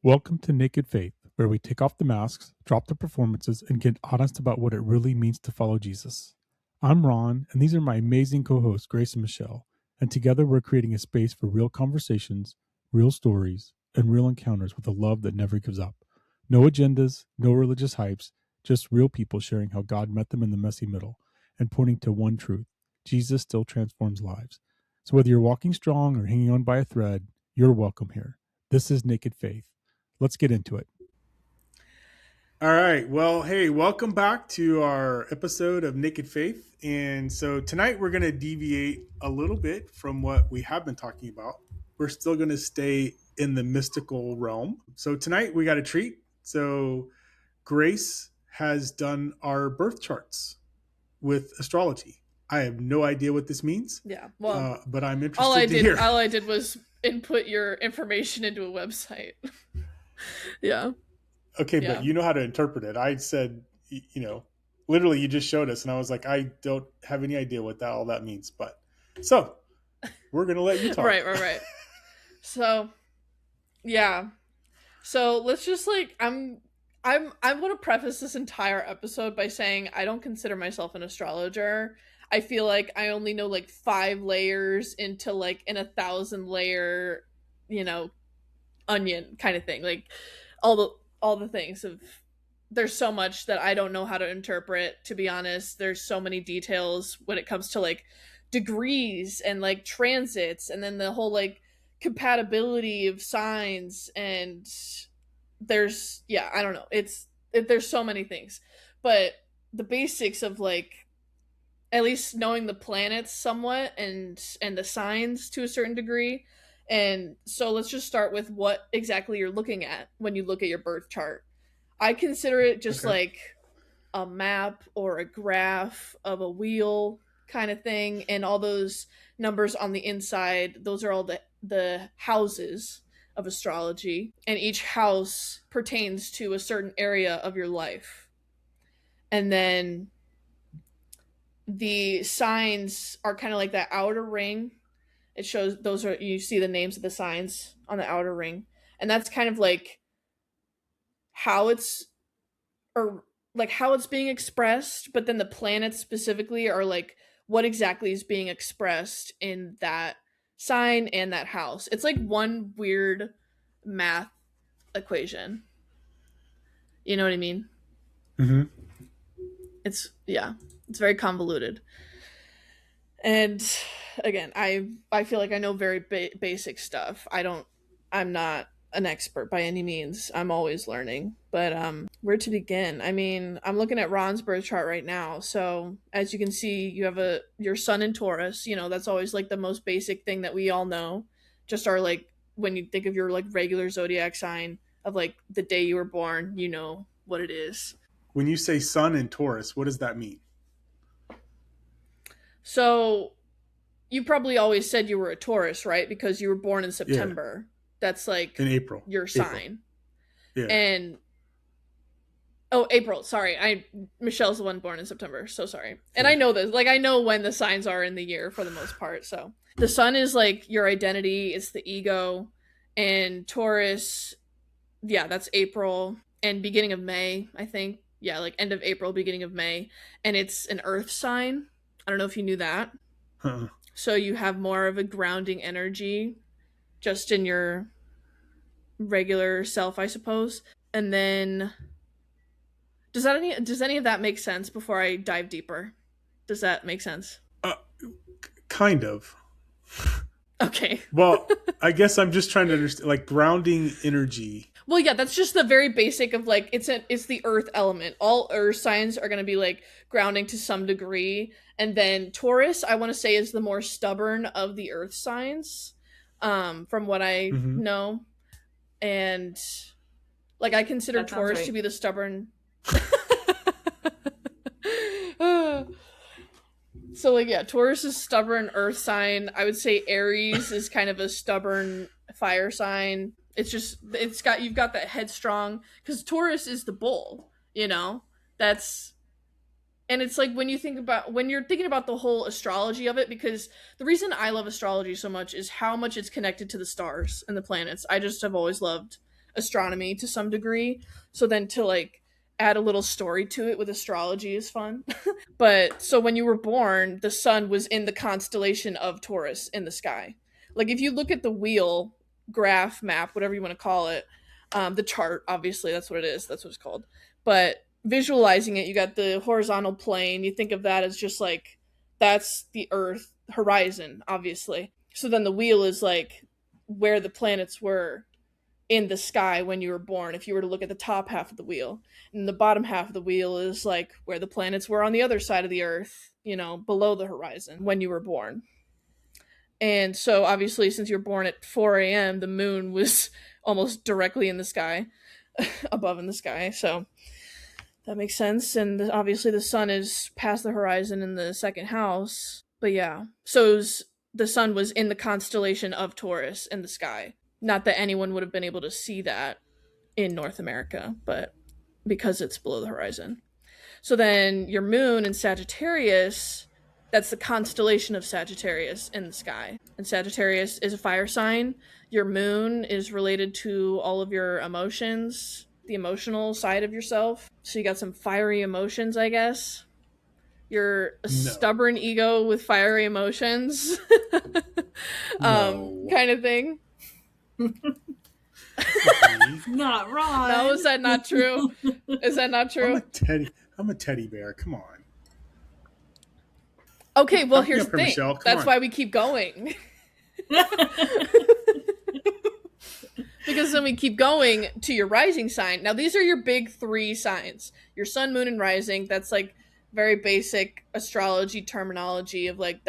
Welcome to Naked Faith, where we take off the masks, drop the performances, and get honest about what it really means to follow Jesus. I'm Ron, and these are my amazing co hosts, Grace and Michelle. And together we're creating a space for real conversations, real stories, and real encounters with a love that never gives up. No agendas, no religious hypes, just real people sharing how God met them in the messy middle and pointing to one truth: Jesus still transforms lives. So whether you're walking strong or hanging on by a thread, you're welcome here. This is Naked Faith. Let's get into it. All right. Well, hey, welcome back to our episode of Naked Faith. And so tonight we're going to deviate a little bit from what we have been talking about. We're still going to stay in the mystical realm. So tonight we got a treat. So Grace has done our birth charts with astrology. I have no idea what this means. Yeah. Well, but I'm interested to hear. All I did was input your information into a website. Yeah. Okay, yeah. But you know how to interpret it. I said, literally you just showed us, and I was like, I don't have any idea what all that means. But so we're gonna let you talk. Right. So, yeah. So let's just I want to preface this entire episode by saying I don't consider myself an astrologer. I feel like I only know 5 layers into an 1,000 layer, onion kind of thing. All the things of there's so much that I don't know how to interpret, to be honest. There's so many details when it comes to degrees and transits, and then the whole compatibility of signs, and there's I don't know. There's so many things. But the basics of at least knowing the planets somewhat and the signs to a certain degree. And so let's just start with what exactly you're looking at when you look at your birth chart. I consider it just like a map or a graph of a wheel kind of thing, and all those numbers on the inside, those are all the houses of astrology, and each house pertains to a certain area of your life. And then the signs are kind of like that outer ring. It shows you see the names of the signs on the outer ring, and that's kind of how it's being expressed. But then the planets specifically are what exactly is being expressed in that sign and that house. It's one weird math equation. You know what I mean? Mm-hmm. It's very convoluted. And again, I feel like I know very basic stuff. I'm not an expert by any means. I'm always learning. But where to begin? I mean, I'm looking at Ron's birth chart right now. So as you can see, you have your sun in Taurus. That's always the most basic thing that we all know. Just our when you think of your regular zodiac sign of the day you were born, you know what it is. When you say sun in Taurus, what does that mean? So you probably always said you were a Taurus, right? Because you were born in September. Yeah. That's in April. Your sign. Yeah. And April. Sorry, Michelle's the one born in September. So sorry. And I know this. I know when the signs are in the year for the most part. So the sun is your identity. It's the ego. And Taurus, that's April and beginning of May, I think. Yeah, end of April, beginning of May. And it's an earth sign. I don't know if you knew that. Huh. So you have more of a grounding energy just in your regular self, I suppose. And then does any of that make sense before I dive deeper? Does that make sense? Kind of. Okay. Well, I guess I'm just trying to understand grounding energy. Well, yeah, that's just the very basic of it's the earth element. All earth signs are going to be grounding to some degree. And then Taurus, I want to say, is the more stubborn of the earth signs, from what I know. And I consider Taurus right to be the stubborn. So Taurus is stubborn earth sign. I would say Aries is kind of a stubborn fire sign. You've got that headstrong, because Taurus is the bull, that's, and it's when you're thinking about the whole astrology of it, because the reason I love astrology so much is how much it's connected to the stars and the planets. I just have always loved astronomy to some degree. So then to like add a little story to it with astrology is fun. But so when you were born, the sun was in the constellation of Taurus in the sky. Like if you look at the wheel, graph, map, whatever you want to call it, the chart, obviously, that's what it is. That's what it's called. But visualizing it, you got the horizontal plane. You think of that as just like that's the Earth horizon, obviously. So then the wheel is like where the planets were in the sky when you were born, if you were to look at the top half of the wheel. And the bottom half of the wheel is like where the planets were on the other side of the Earth, you know, below the horizon when you were born. And so obviously, since you were born at 4 a.m., the moon was almost directly in the sky, above in the sky. So that makes sense. And obviously, the sun is past the horizon in the second house. But yeah, so the sun was in the constellation of Taurus in the sky. Not that anyone would have been able to see that in North America, but because it's below the horizon. So then your moon in Sagittarius, that's the constellation of Sagittarius in the sky. And Sagittarius is a fire sign. Your moon is related to all of your emotions, the emotional side of yourself. So you got some fiery emotions, I guess. You're a stubborn ego with fiery emotions. Kind of thing. Not wrong. No, is that not true? Is that not true? I'm a teddy bear. Come on. Okay, well, here's the thing. Michelle. That's why we keep going. Because then we keep going to your rising sign. Now, these are your big three signs. Your sun, moon, and rising. That's like very basic astrology terminology of like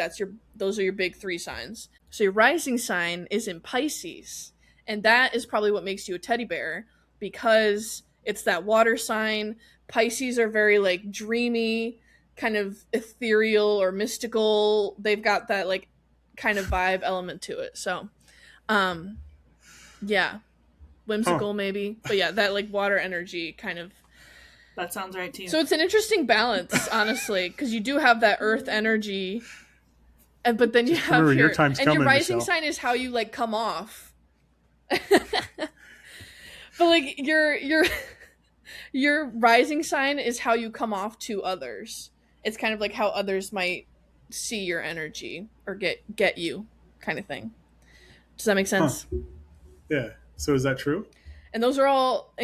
those are your big three signs. So your rising sign is in Pisces. And that is probably what makes you a teddy bear, because it's that water sign. Pisces are very like dreamy, kind of ethereal or mystical. They've got that like kind of vibe element to it. So, yeah, whimsical maybe, but yeah, that like water energy kind of. That sounds right too. So it's an interesting balance, honestly, because you do have that earth energy, but then you have your time's coming, your rising Michelle. sign is how you like come off. But like your rising sign is how you come off to others. It's kind of like how others might see your energy or get you, kind of thing. Does that make sense? Huh. Yeah. So is that true? And those are all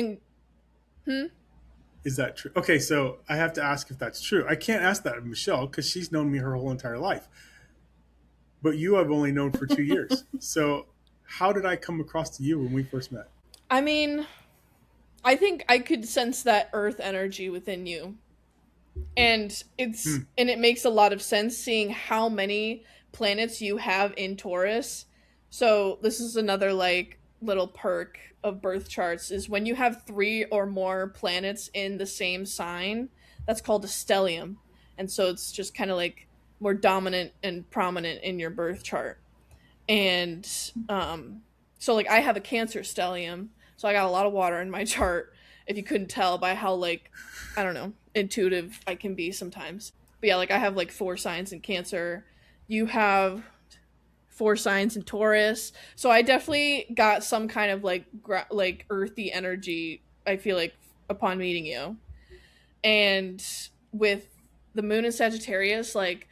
Is that true? Okay, so I have to ask if that's true. I can't ask that of Michelle because she's known me her whole entire life. But you I've only known for 2 years. So how did I come across to you when we first met? I mean, I think I could sense that earth energy within you. And it makes a lot of sense seeing how many planets you have in Taurus. So this is another like little perk of birth charts is when you have 3 or more planets in the same sign, that's called a stellium. And so it's just kind of like more dominant and prominent in your birth chart. And so like I have a Cancer stellium, so I got a lot of water in my chart, if you couldn't tell by how like, I don't know, intuitive I can be sometimes. But yeah, like I have like 4 signs in Cancer. You have 4 signs in Taurus. So I definitely got some kind of like like earthy energy, I feel like, upon meeting you. And with the moon in Sagittarius, like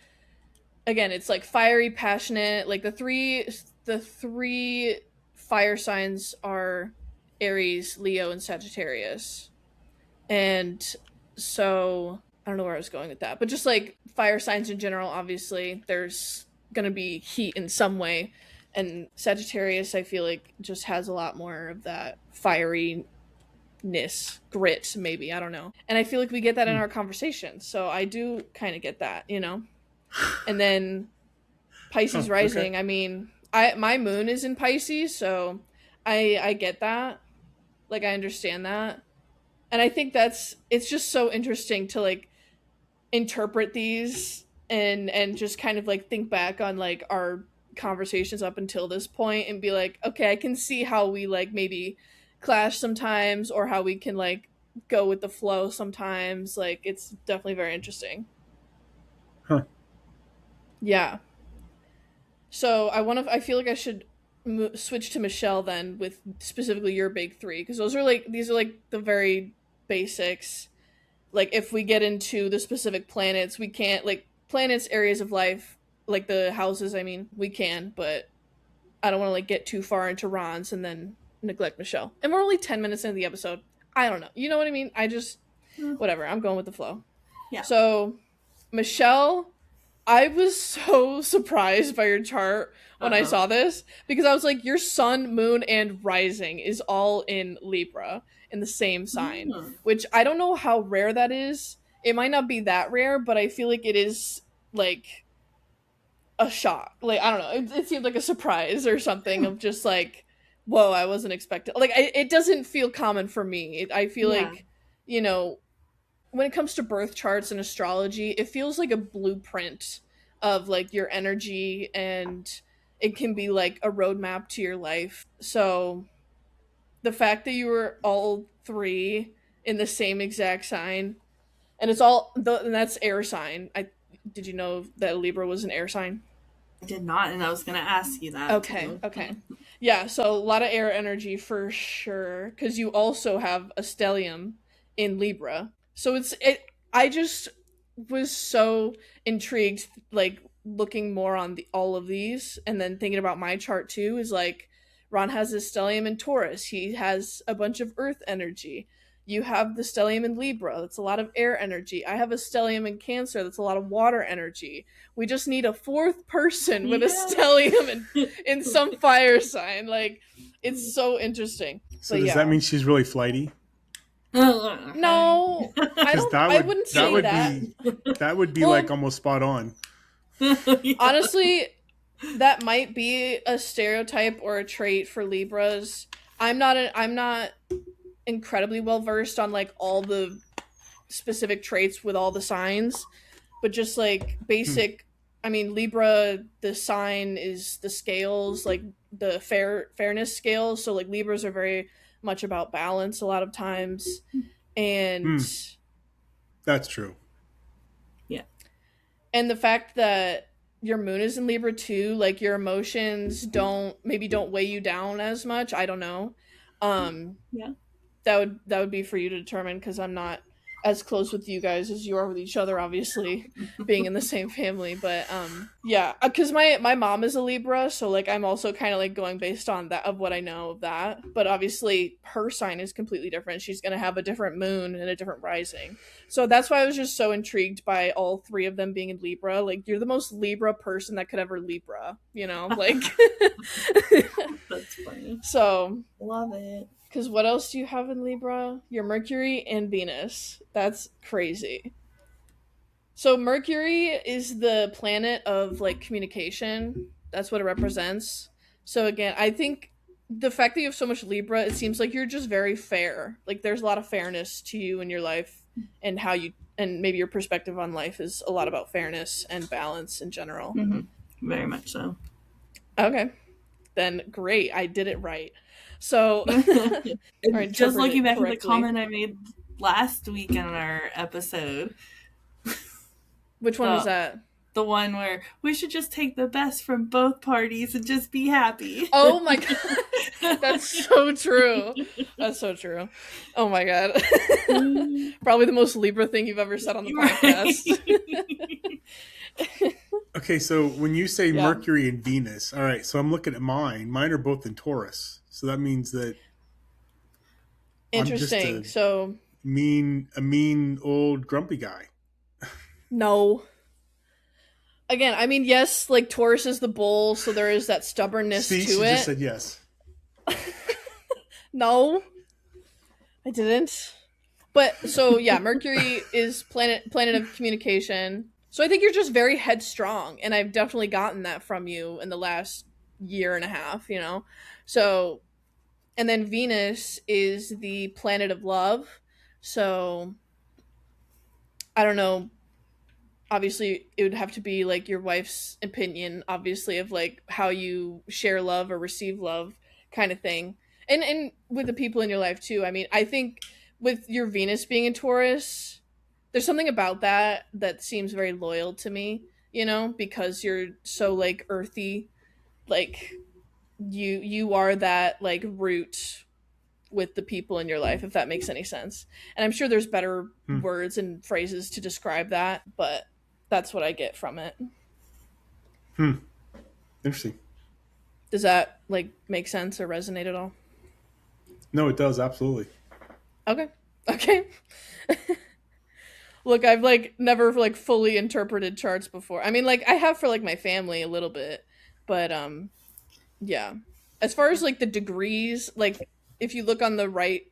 again, it's like fiery, passionate. Like the three fire signs are Aries, Leo, and Sagittarius. And so I don't know where I was going with that, but just like fire signs in general, obviously there's gonna be heat in some way, and Sagittarius I feel like just has a lot more of that fiery grit, maybe, I don't know. And I feel like we get that in our conversation, so I do kind of get that, you know. And then Pisces rising, okay. I mean, my moon is in Pisces, so I get that, like I understand that. And I think it's just so interesting to like interpret these and just kind of like think back on like our conversations up until this point and be like, okay, I can see how we like maybe clash sometimes, or how we can like go with the flow sometimes. Like it's definitely very interesting. Huh. Yeah. So I feel like I should switch to Michelle then with specifically your big three, because these are like the very basics. Like if we get into the specific planets, we can't like planets, areas of life, like the houses. I mean, we can, but I don't want to like get too far into Ron's and then neglect Michelle. And we're only 10 minutes into the episode. I don't know. You know what I mean? I just whatever. I'm going with the flow. Yeah. So Michelle, I was so surprised by your chart when I saw this, because I was like, your sun, moon, and rising is all in Libra in the same sign, which I don't know how rare that is. It might not be that rare, but I feel like it is like a shock. Like, I don't know. It seemed like a surprise or something of just like, whoa, I wasn't expecting. Like, it doesn't feel common for me. I feel like, you know, when it comes to birth charts and astrology, it feels like a blueprint of like your energy, and it can be like a roadmap to your life. So the fact that you were all three in the same exact sign, and and that's air sign. Did you know that Libra was an air sign? I did not, and I was going to ask you that. Okay. Yeah, so a lot of air energy for sure, because you also have a stellium in Libra. So I just was so intrigued, like looking more on all of these, and then thinking about my chart too. Is like Ron has a stellium in Taurus. He has a bunch of Earth energy. You have the stellium in Libra. That's a lot of air energy. I have a stellium in Cancer. That's a lot of water energy. We just need a fourth person with a stellium in some fire sign. Like, it's so interesting. So does that mean she's really flighty? No, I wouldn't say that. That would be like almost spot on. Honestly, that might be a stereotype or a trait for Libras. I'm not incredibly well versed on like all the specific traits with all the signs, but just like basic. I mean, Libra, the sign is the scales, like the fairness scales. So like Libras are very much about balance a lot of times, and that's true. Yeah, and the fact that your moon is in Libra too, like your emotions don't weigh you down as much. I don't know. Yeah, that would be for you to determine, because I'm not as close with you guys as you are with each other, obviously, being in the same family. But yeah, because my mom is a Libra, so like I'm also kind of like going based on that, of what I know of that. But obviously her sign is completely different. She's gonna have a different moon and a different rising. So that's why I was just so intrigued by all three of them being in Libra. Like, you're the most Libra person that could ever Libra, you know? Like that's funny. So love it. Because what else do you have in Libra? Your Mercury and Venus. That's crazy. So Mercury is the planet of like communication. That's what it represents. So again, I think the fact that you have so much Libra, it seems like you're just very fair. Like, there's a lot of fairness to you in your life, and how you, and maybe your perspective on life is a lot about fairness and balance in general. Mm-hmm. Very much so. Okay. Then great. I did it right. So, just looking back at the comment I made last week in our episode. Which one was that? The one where we should just take the best from both parties and just be happy. Oh my god. That's so true. That's so true. Oh my god. Probably the most Libra thing you've ever said on the podcast. Okay, so when you say Mercury and Venus, all right, so I'm looking at mine. Mine are both in Taurus. So that means that interesting. I'm just a mean old grumpy guy. No. Again, I mean, yes, like Taurus is the bull, so there is that stubbornness to it. She just said yes. No, I didn't. But so yeah, Mercury is planet of communication. So I think you're just very headstrong, and I've definitely gotten that from you in the last year and a half, you know? So, and then Venus is the planet of love. So, I don't know. Obviously, it would have to be like your wife's opinion, obviously, of like how you share love or receive love kind of thing. And with the people in your life too. I mean, I think with your Venus being in Taurus, there's something about that seems very loyal to me, you know, because you're so like earthy, like you are that like root with the people in your life, if that makes any sense. And I'm sure there's better words and phrases to describe that, but that's what I get from it. Interesting. Does that like make sense or resonate at all? No, it does, absolutely. Okay. Look, I've like never like fully interpreted charts before. I mean, like I have for like my family a little bit, but yeah. As far as like the degrees, like if you look on the right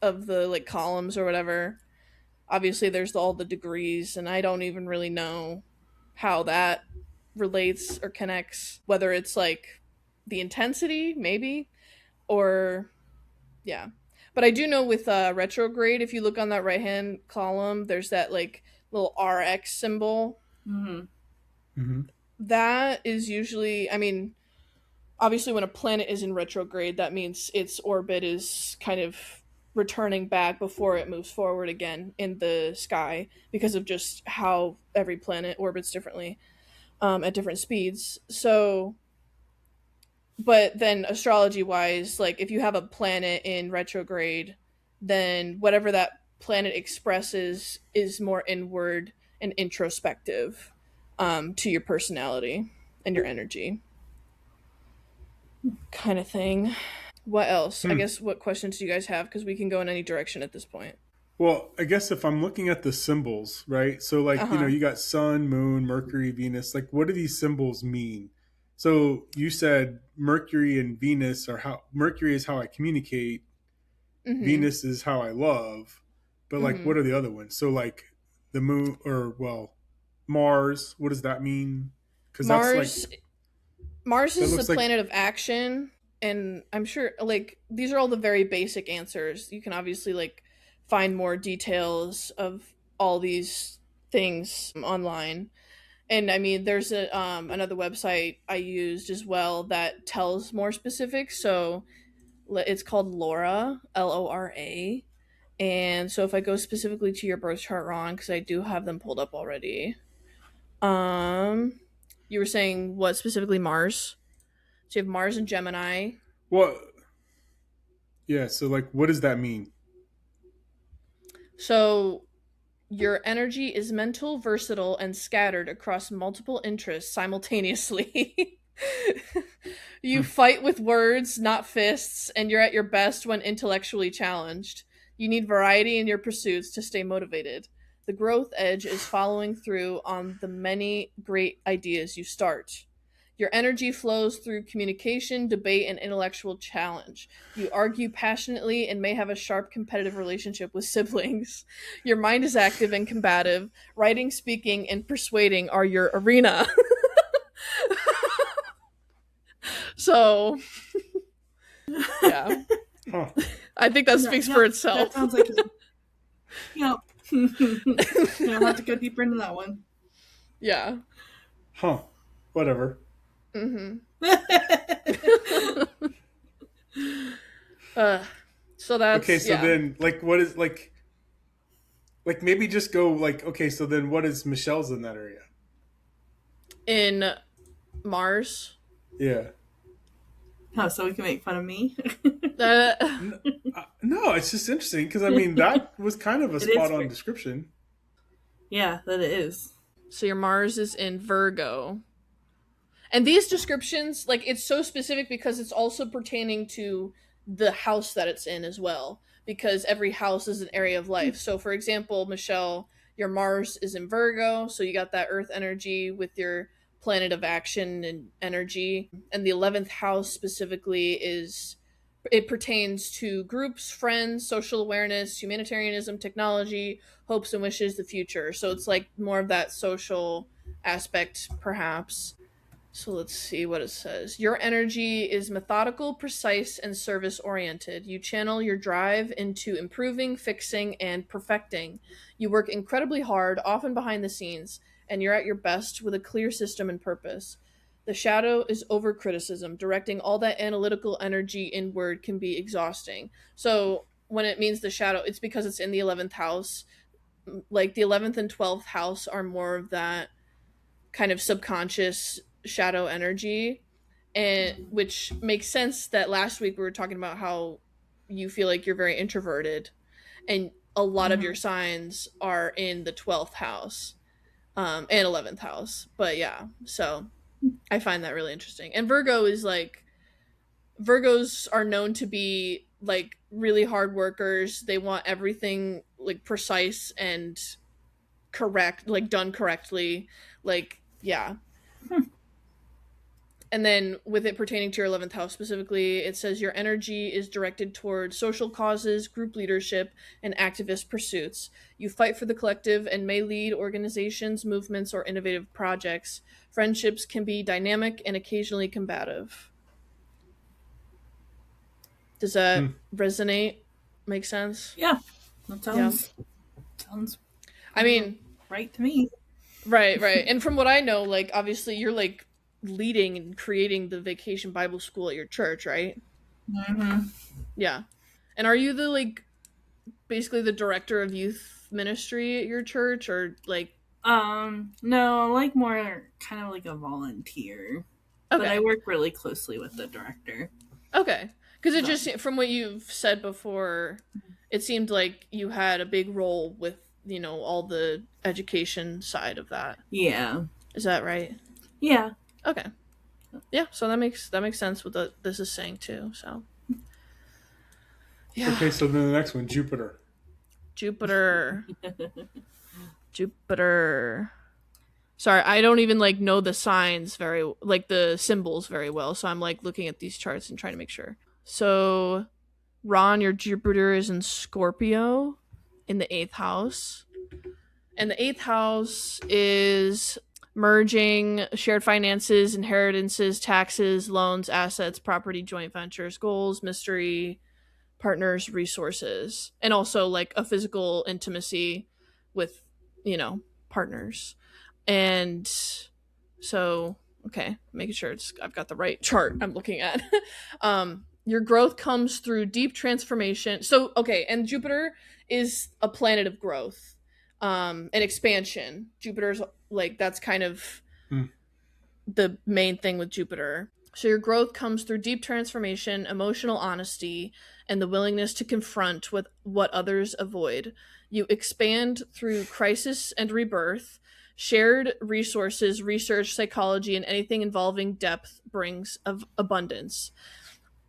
of the like columns or whatever, obviously there's all the degrees, and I don't even really know how that relates or connects, whether it's like the intensity maybe, or yeah. But I do know with retrograde, if you look on that right hand column, there's that like little RX symbol. That is usually, I mean, obviously when a planet is in retrograde, that means its orbit is kind of returning back before it moves forward again in the sky, because of just how every planet orbits differently at different speeds. So, but then astrology wise, like if you have a planet in retrograde, then whatever that planet expresses is more inward and introspective to your personality and your energy, kind of thing. What else? I guess what questions do you guys have? Because we can go in any direction at this point. Well, I guess if I'm looking at the symbols, right? So, like, you got sun, moon, Mercury, Venus. Like, what do these symbols mean? So, you said Mercury and Venus are how Mercury is how I communicate, Venus is how I love. But, like, what are the other ones? So, like, the moon, or, well, Mars, what does that mean? Because that's like. Mars is the planet of action. And I'm sure, like, these are all the very basic answers. You can obviously, like, find more details of all these things online. And I mean, there's a another website I used as well that tells more specifics. So it's called Lora, Lora. And so if I go specifically to your birth chart, Ron, because I do have them pulled up already. You were saying what specifically? Mars. So you have Mars and Gemini. Well, yeah. So like, what does that mean? So your energy is mental, versatile, and scattered across multiple interests simultaneously. You fight with words, not fists, and you're at your best when intellectually challenged. You need variety in your pursuits to stay motivated. The growth edge is following through on the many great ideas you start. Your energy flows through communication, debate, and intellectual challenge. You argue passionately and may have a sharp competitive relationship with siblings. Your mind is active and combative. Writing, speaking, and persuading are your arena. So, yeah. I think that speaks for itself. That sounds like it. Yep. I'll have to go deeper into that one. Yeah. Huh. Whatever. So that's okay. So then, like, what is like maybe just go like, okay. So then, what is Michelle's in that area? In Mars. Yeah. Oh, so we can make fun of me? No, it's just interesting because I mean that was kind of a spot-on description. Yeah, that it is. So your Mars is in Virgo. And these descriptions, like, it's so specific because it's also pertaining to the house that it's in as well. Because every house is an area of life. So, for example, Michelle, your Mars is in Virgo, so you got that Earth energy with your planet of action and energy. And the 11th house specifically it pertains to groups, friends, social awareness, humanitarianism, technology, hopes and wishes, the future. So it's like more of that social aspect, perhaps. So let's see what it says. Your energy is methodical, precise, and service-oriented. You channel your drive into improving, fixing, and perfecting. You work incredibly hard, often behind the scenes, and you're at your best with a clear system and purpose. The shadow is over-criticism. Directing all that analytical energy inward can be exhausting. So when it means the shadow, it's because it's in the 11th house. Like the 11th and 12th house are more of that kind of subconscious shadow energy, and which makes sense that last week we were talking about how you feel like you're very introverted, and a lot of your signs are in the 12th house and 11th house. But yeah, so I find that really interesting. And Virgo is like, Virgos are known to be like really hard workers. They want everything like precise and correct, like done correctly. Like, yeah. And then with it pertaining to your 11th house specifically, it says your energy is directed toward social causes, group leadership, and activist pursuits. You fight for the collective and may lead organizations, movements, or innovative projects. Friendships can be dynamic and occasionally combative. Does that resonate? Make sense? Yeah. That sounds I mean, right to me. Right. And from what I know, like obviously you're like leading and creating the Vacation Bible School at your church, right? Mm-hmm. Yeah. And are you the like basically the director of youth ministry at your church, or like no, like more kind of like a volunteer. Okay. But I work really closely with the director. Okay. Because it just, from what you've said before, it seemed like you had a big role with, you know, all the education side of that. Yeah. Is that right? Yeah. Okay. Yeah, so that makes sense what this is saying too. So. Yeah. Okay, so then the next one, Jupiter. Sorry, I don't even like know the signs like the symbols very well, so I'm like looking at these charts and trying to make sure. So, Ron, your Jupiter is in Scorpio in the 8th house. And the 8th house is merging, shared finances, inheritances, taxes, loans, assets, property, joint ventures, goals, mystery, partners, resources, and also like a physical intimacy with, you know, partners. And so, okay, making sure I've got the right chart I'm looking at. Your growth comes through deep transformation. So, okay, and Jupiter is a planet of growth, and expansion. Jupiter's like, that's kind of the main thing with Jupiter. So your growth comes through deep transformation, emotional honesty, and the willingness to confront with what others avoid. You expand through crisis and rebirth. Shared resources, research, psychology, and anything involving depth brings of abundance.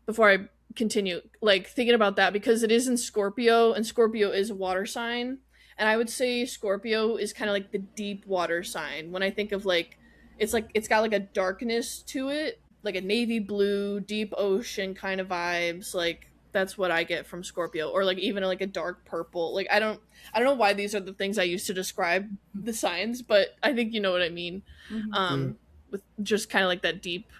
Before I continue, like thinking about that, because it is in Scorpio, and Scorpio is a water sign, and I would say Scorpio is kind of like the deep water sign. When I think of like it's got like a darkness to it, like a navy blue, deep ocean kind of vibes. Like that's what I get from Scorpio, or like even like a dark purple. Like I don't know why these are the things I use to describe the signs, but I think you know what I mean. With just kind of like that deep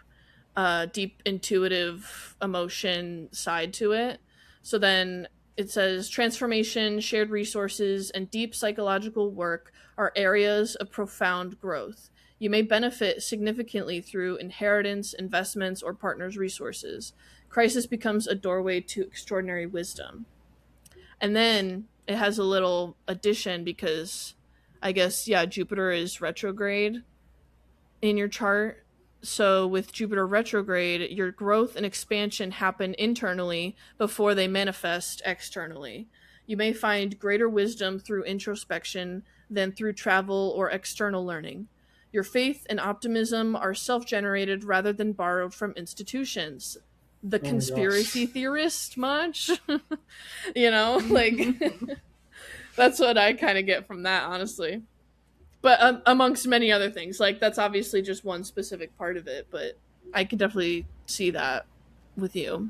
intuitive emotion side to it. So then it says transformation, shared resources, and deep psychological work are areas of profound growth. You may benefit significantly through inheritance, investments, or partners' resources. Crisis becomes a doorway to extraordinary wisdom. And then it has a little addition because I guess, yeah, Jupiter is retrograde in your chart. So with Jupiter retrograde, your growth and expansion happen internally before they manifest externally. You may find greater wisdom through introspection than through travel or external learning. Your faith and optimism are self-generated rather than borrowed from institutions. The conspiracy theorist much? You know, like that's what I kind of get from that, honestly. But amongst many other things, like that's obviously just one specific part of it, but I can definitely see that with you.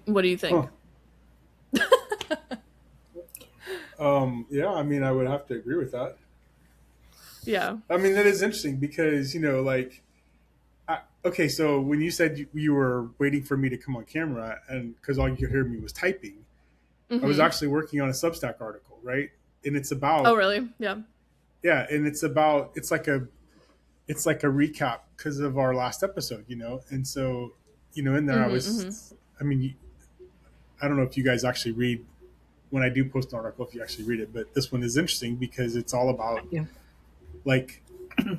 What do you think? Yeah, I mean, I would have to agree with that. Yeah. I mean, that is interesting because, you know, like, okay, so when you said you were waiting for me to come on camera and because all you could hear me was typing, I was actually working on a Substack article, right? And it's about... Oh, really? Yeah. Yeah, and it's like a recap because of our last episode, you know? And so, you know, in there I mean, I don't know if you guys actually read when I do post an article, if you actually read it, but this one is interesting because it's all about like,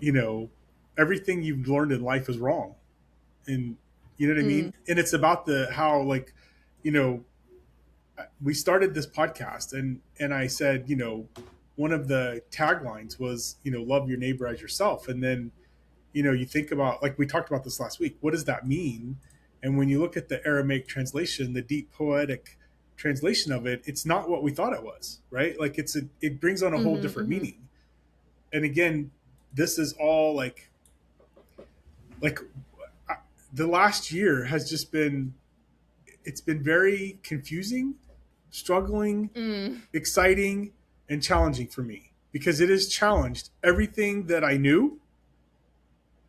you know, everything you've learned in life is wrong. And you know what I mean? And it's about how like, you know, we started this podcast and I said, you know, one of the taglines was, you know, love your neighbor as yourself. And then, you know, you think about, like we talked about this last week, what does that mean? And when you look at the Aramaic translation, the deep poetic translation of it, it's not what we thought it was, right? Like it brings on a whole different meaning. And again, this is all like the last year has just been, it's been very confusing, struggling, exciting, and challenging for me, because it has challenged everything that I knew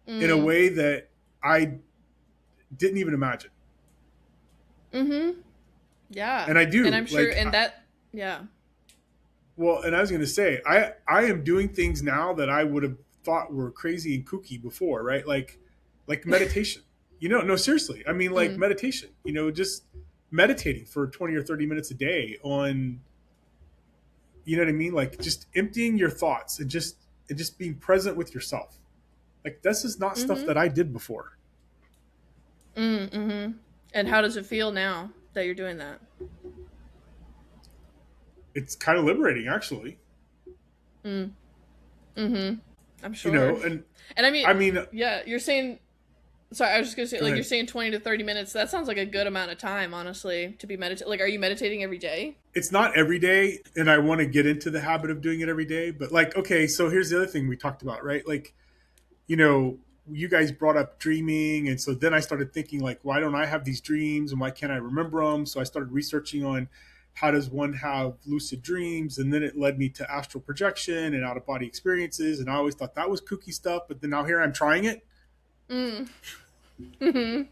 in a way that I didn't even imagine. Yeah. And I do. And I'm sure, and that, yeah. Well, and I was going to say, I am doing things now that I would have thought were crazy and kooky before, right? Like meditation. You know, no, seriously. I mean, like meditation, you know, just meditating for 20 or 30 minutes a day on, you know what I mean? Like just emptying your thoughts and just being present with yourself. Like this is not stuff that I did before. And how does it feel now that you're doing that? It's kind of liberating, actually. I'm sure. You know, and I mean, yeah, you're saying, sorry, I was just gonna say, like, you're saying 20 to 30 minutes. That sounds like a good amount of time, honestly, to be meditating. Like, are you meditating every day? It's not every day, and I want to get into the habit of doing it every day. But like, okay, so here's the other thing we talked about, right? Like, you know, you guys brought up dreaming, and so then I started thinking, like, why don't I have these dreams, and why can't I remember them? So I started researching on how does one have lucid dreams, and then it led me to astral projection and out of body experiences, and I always thought that was kooky stuff, but then now here I'm trying it. You know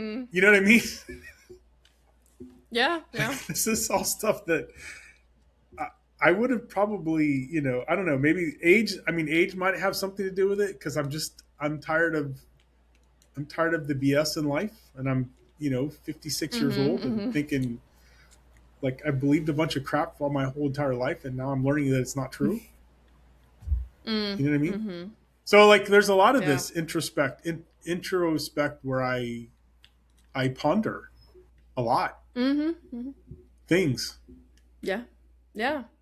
what I mean? Yeah. This is all stuff that I would have probably, you know, I don't know, maybe age. I mean, age might have something to do with it, because I'm tired of the BS in life, and I'm, you know, 56 years old and thinking, like, I believed a bunch of crap for my whole entire life, and now I'm learning that it's not true. You know what I mean? So, like, there's a lot of this introspect where I ponder a lot things. Yeah.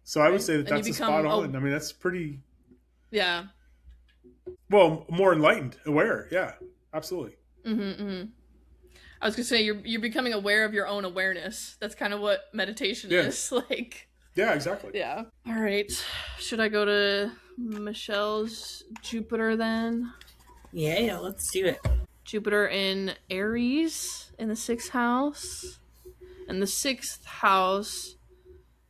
So I would say that's a spot on. I mean, that's pretty. Yeah. Well, more enlightened, aware. Yeah, absolutely. I was gonna say you're becoming aware of your own awareness. That's kind of what meditation is like. Yeah, exactly. Yeah. All right. Should I go to Michelle's Jupiter then? Yeah, let's do it. Jupiter in Aries in the 6th house. And the 6th house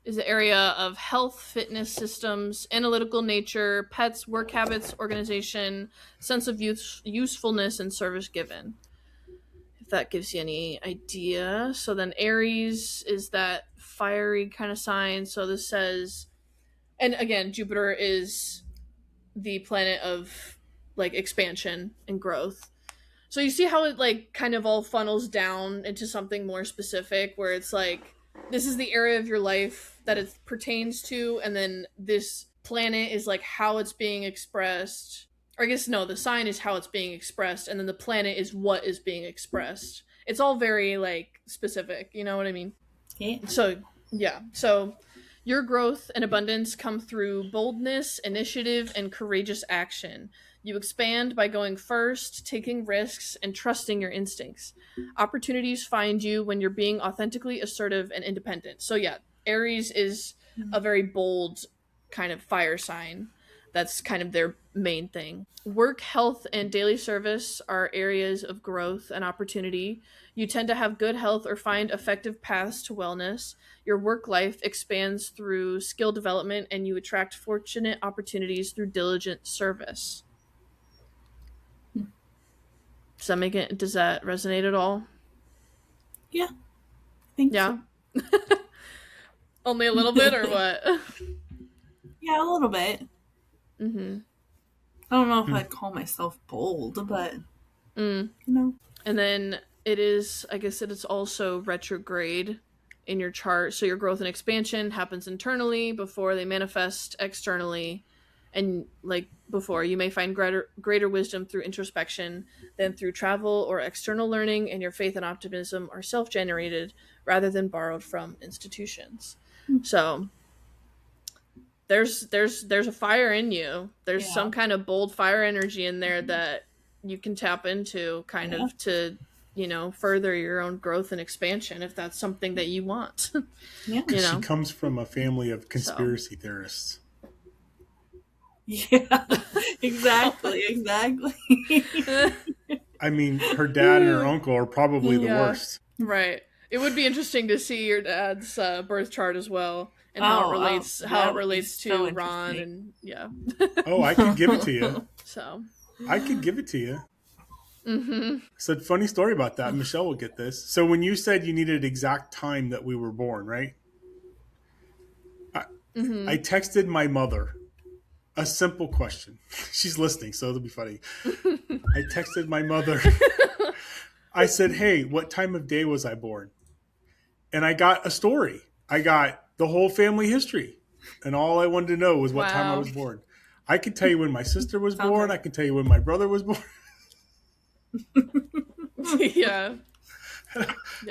is the area of health, fitness, systems, analytical nature, pets, work habits, organization, sense of usefulness, and service given. If that gives you any idea. So then Aries is that fiery kind of sign. So this says, and again, Jupiter is the planet of like expansion and growth. So you see how it like kind of all funnels down into something more specific, where it's like, this is the area of your life that it pertains to, and then this planet is like how it's being expressed. Or I guess no, the sign is how it's being expressed, and then the planet is what is being expressed. It's all very like specific, you know what I mean? Yeah. So yeah, so your growth and abundance come through boldness, initiative, and courageous action. You expand by going first, taking risks, and trusting your instincts. Opportunities find you when you're being authentically assertive and independent. So yeah, Aries is a very bold kind of fire sign. That's kind of their main thing. Work, health, and daily service are areas of growth and opportunity. You tend to have good health or find effective paths to wellness. Your work life expands through skill development, and you attract fortunate opportunities through diligent service. Does that resonate at all? Yeah. I think so. Only a little bit, or what? Yeah, a little bit. I don't know if I'd call myself bold, but you know. And then it is also retrograde in your chart. So your growth and expansion happens internally before they manifest externally. And like before, you may find greater wisdom through introspection than through travel or external learning, and your faith and optimism are self-generated rather than borrowed from institutions. So there's a fire in you. There's some kind of bold fire energy in there that you can tap into kind of to, you know, further your own growth and expansion if that's something that you want. Yeah. You know? She comes from a family of conspiracy theorists. Yeah, exactly. I mean, her dad and her uncle are probably the worst. Right. It would be interesting to see your dad's birth chart as well, and how it relates to so Ron, and Oh, I could give it to you. So I could give it to you. Mm-hmm. So, funny story about that. Michelle will get this. So, when you said you needed exact time that we were born, right? I texted my mother a simple question. She's listening, so it'll be funny. I texted my mother. I said, "Hey, what time of day was I born?" And I got a story. I got the whole family history. And all I wanted to know was what time I was born. I can tell you when my sister was born. I can tell you when my brother was born. Yeah.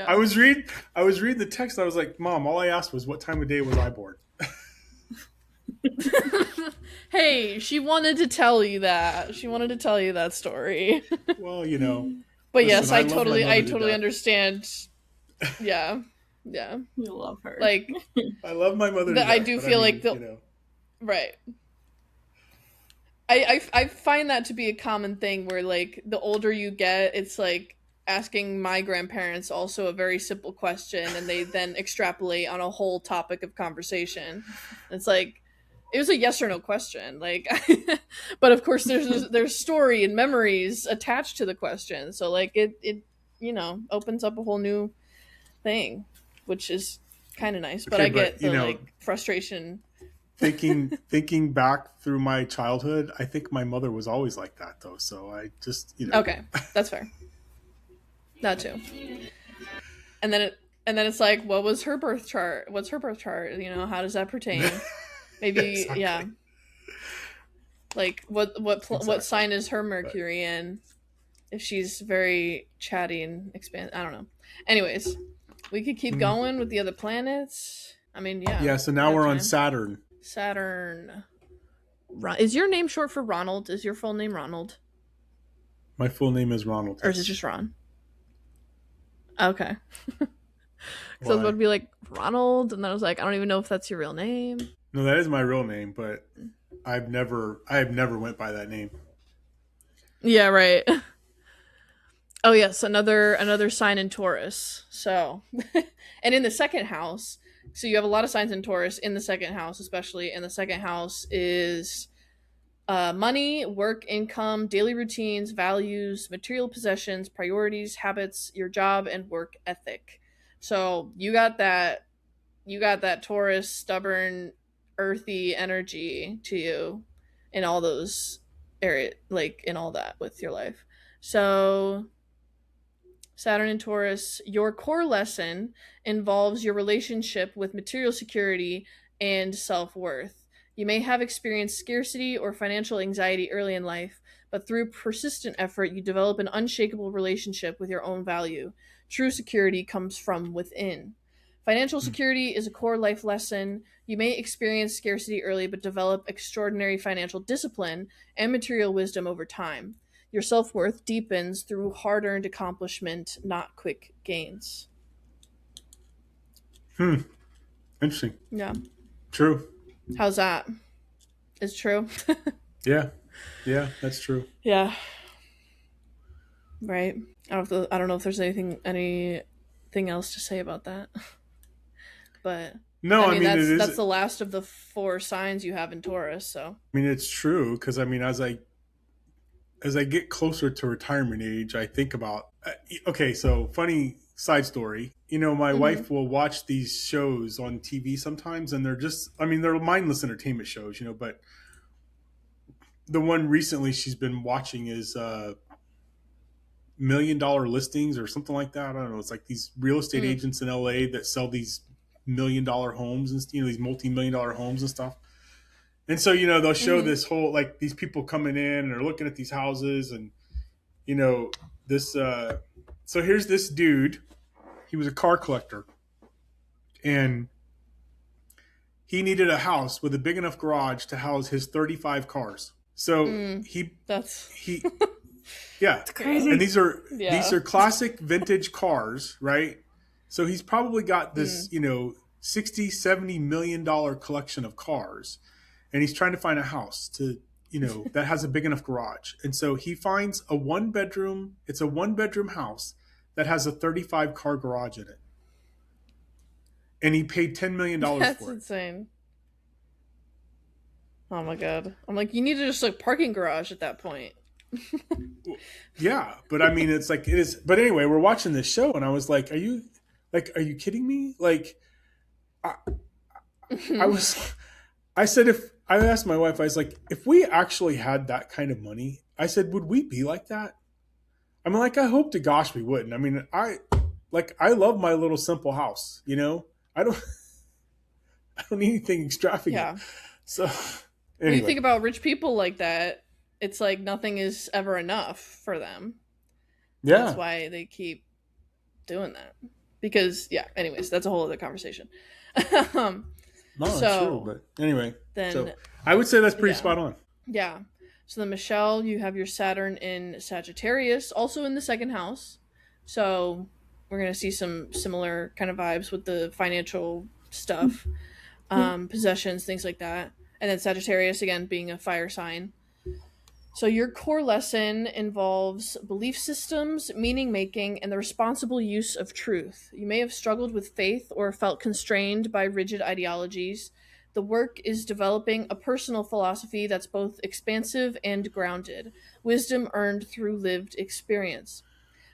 I was reading the text. I was like, Mom, all I asked was what time of day was I born? Hey, she wanted to tell you that. She wanted to tell you that story. Well, you know. But listen, yes, I totally understand. Yeah. Yeah. You love her. Like, I love my mother. I do feel like you know. Right. I find that to be a common thing where, like, the older you get, it's like asking my grandparents also a very simple question, and they then extrapolate on a whole topic of conversation. It's like, it was a yes or no question, like, but of course there's story and memories attached to the question, so like it you know opens up a whole new thing, which is kind of nice. But I get the like frustration. Thinking back through my childhood, I think my mother was always like that, though. So I just okay, that's fair. That too. And then it's like, what was her birth chart? What's her birth chart? You know, how does that pertain? Maybe exactly. Yeah. Like what sign is her Mercury in? If she's very chatty and I don't know. Anyways, we could keep going with the other planets. I mean, yeah. Yeah. So now we're on Saturn. Saturn. Is your name short for Ronald? Is your full name Ronald? My full name is Ronald. Or is it just Ron? Okay. So it would be like Ronald, and then I was like, I don't even know if that's your real name. No, that is my real name, but I have never went by that name. Yeah, right. Oh yes, another sign in Taurus. So, and in the second house, so you have a lot of signs in Taurus in the second house, especially. And the second house is money, work, income, daily routines, values, material possessions, priorities, habits, your job, and work ethic. So you got that Taurus, stubborn, earthy energy to you in all those areas, like in all that with your life. So Saturn and Taurus, your core lesson involves your relationship with material security and self-worth. You may have experienced scarcity or financial anxiety early in life, but through persistent effort, you develop an unshakable relationship with your own value. True security comes from within. Financial security is a core life lesson. You may experience scarcity early, but develop extraordinary financial discipline and material wisdom over time. Your self-worth deepens through hard-earned accomplishment, not quick gains. Interesting. Yeah. True. How's that? Is true? Yeah, that's true. Yeah. Right. I don't know if there's anything else to say about that. But no, I mean that's the last of the 4 signs you have in Taurus. So I mean, it's true because I mean, as I get closer to retirement age, I think about okay. So funny side story. You know, my wife will watch these shows on TV sometimes, and they're mindless entertainment shows. You know, but the one recently she's been watching is $1 Million Listings or something like that. I don't know. It's like these real estate agents in LA that sell these $1 million homes and these multi-million-dollar homes and stuff. And so, they'll show this whole, like, these people coming in and are looking at these houses, and, this, so here's this dude. He was a car collector, and he needed a house with a big enough garage to house his 35 cars. So yeah, it's crazy. And these are classic vintage cars, right? So he's probably got this, $60-70 million collection of cars, and he's trying to find a house to, that has a big enough garage. And so he finds a one-bedroom house that has a 35 car garage in it. And he paid $10 million for it. That's insane. Oh my God. I'm like, you need to just parking garage at that point. Yeah, but I mean, it's like it is. But anyway, we're watching this show, and I was like, "Are you kidding me?" Like, I said, if I asked my wife, I was like, if we actually had that kind of money, I said, would we be like that? I mean, like, I hope to gosh we wouldn't. I mean, I love my little simple house. I don't need anything extravagant. Yeah. So, anyway. When you think about rich people like that, it's like nothing is ever enough for them. Yeah. That's why they keep doing that. Because, anyways, that's a whole other conversation. No, that's true. But anyway, then I would say that's pretty spot on. Yeah. So then, Michelle, you have your Saturn in Sagittarius, also in the second house. So we're going to see some similar kind of vibes with the financial stuff, possessions, things like that. And then Sagittarius, again, being a fire sign. So your core lesson involves belief systems, meaning making, and the responsible use of truth. You may have struggled with faith or felt constrained by rigid ideologies. The work is developing a personal philosophy that's both expansive and grounded, wisdom earned through lived experience.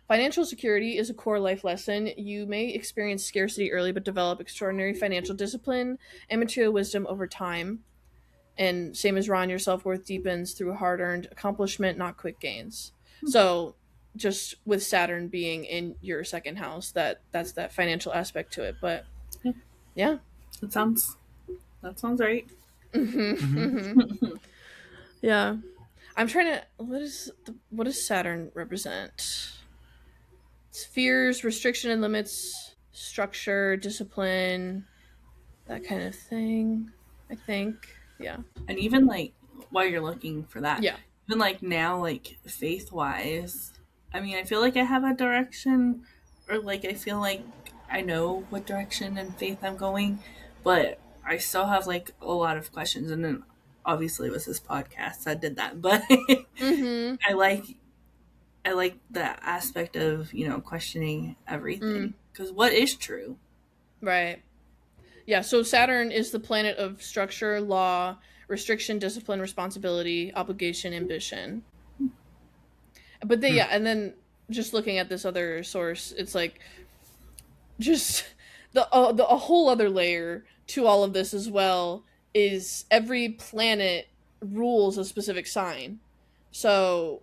Financial security is a core life lesson. You may experience scarcity early, but develop extraordinary financial discipline and material wisdom over time. And same as Ron, your self-worth deepens through hard-earned accomplishment, not quick gains. So just with Saturn being in your second house, that's that financial aspect to it. But yeah. That sounds right. Yeah. I'm trying to, what does Saturn represent? It's fears, restriction and limits, structure, discipline, that kind of thing, I think. Yeah. And even while you're looking for that, even now, faith wise, I mean, I feel like I have a direction, or I feel like I know what direction and faith I'm going, but I still have a lot of questions. And then obviously it was this podcast that did that, but I like the aspect of questioning everything, because what is true, right? Yeah, so Saturn is the planet of structure, law, restriction, discipline, responsibility, obligation, ambition. But and then just looking at this other source, it's just a whole other layer to all of this as well is every planet rules a specific sign. So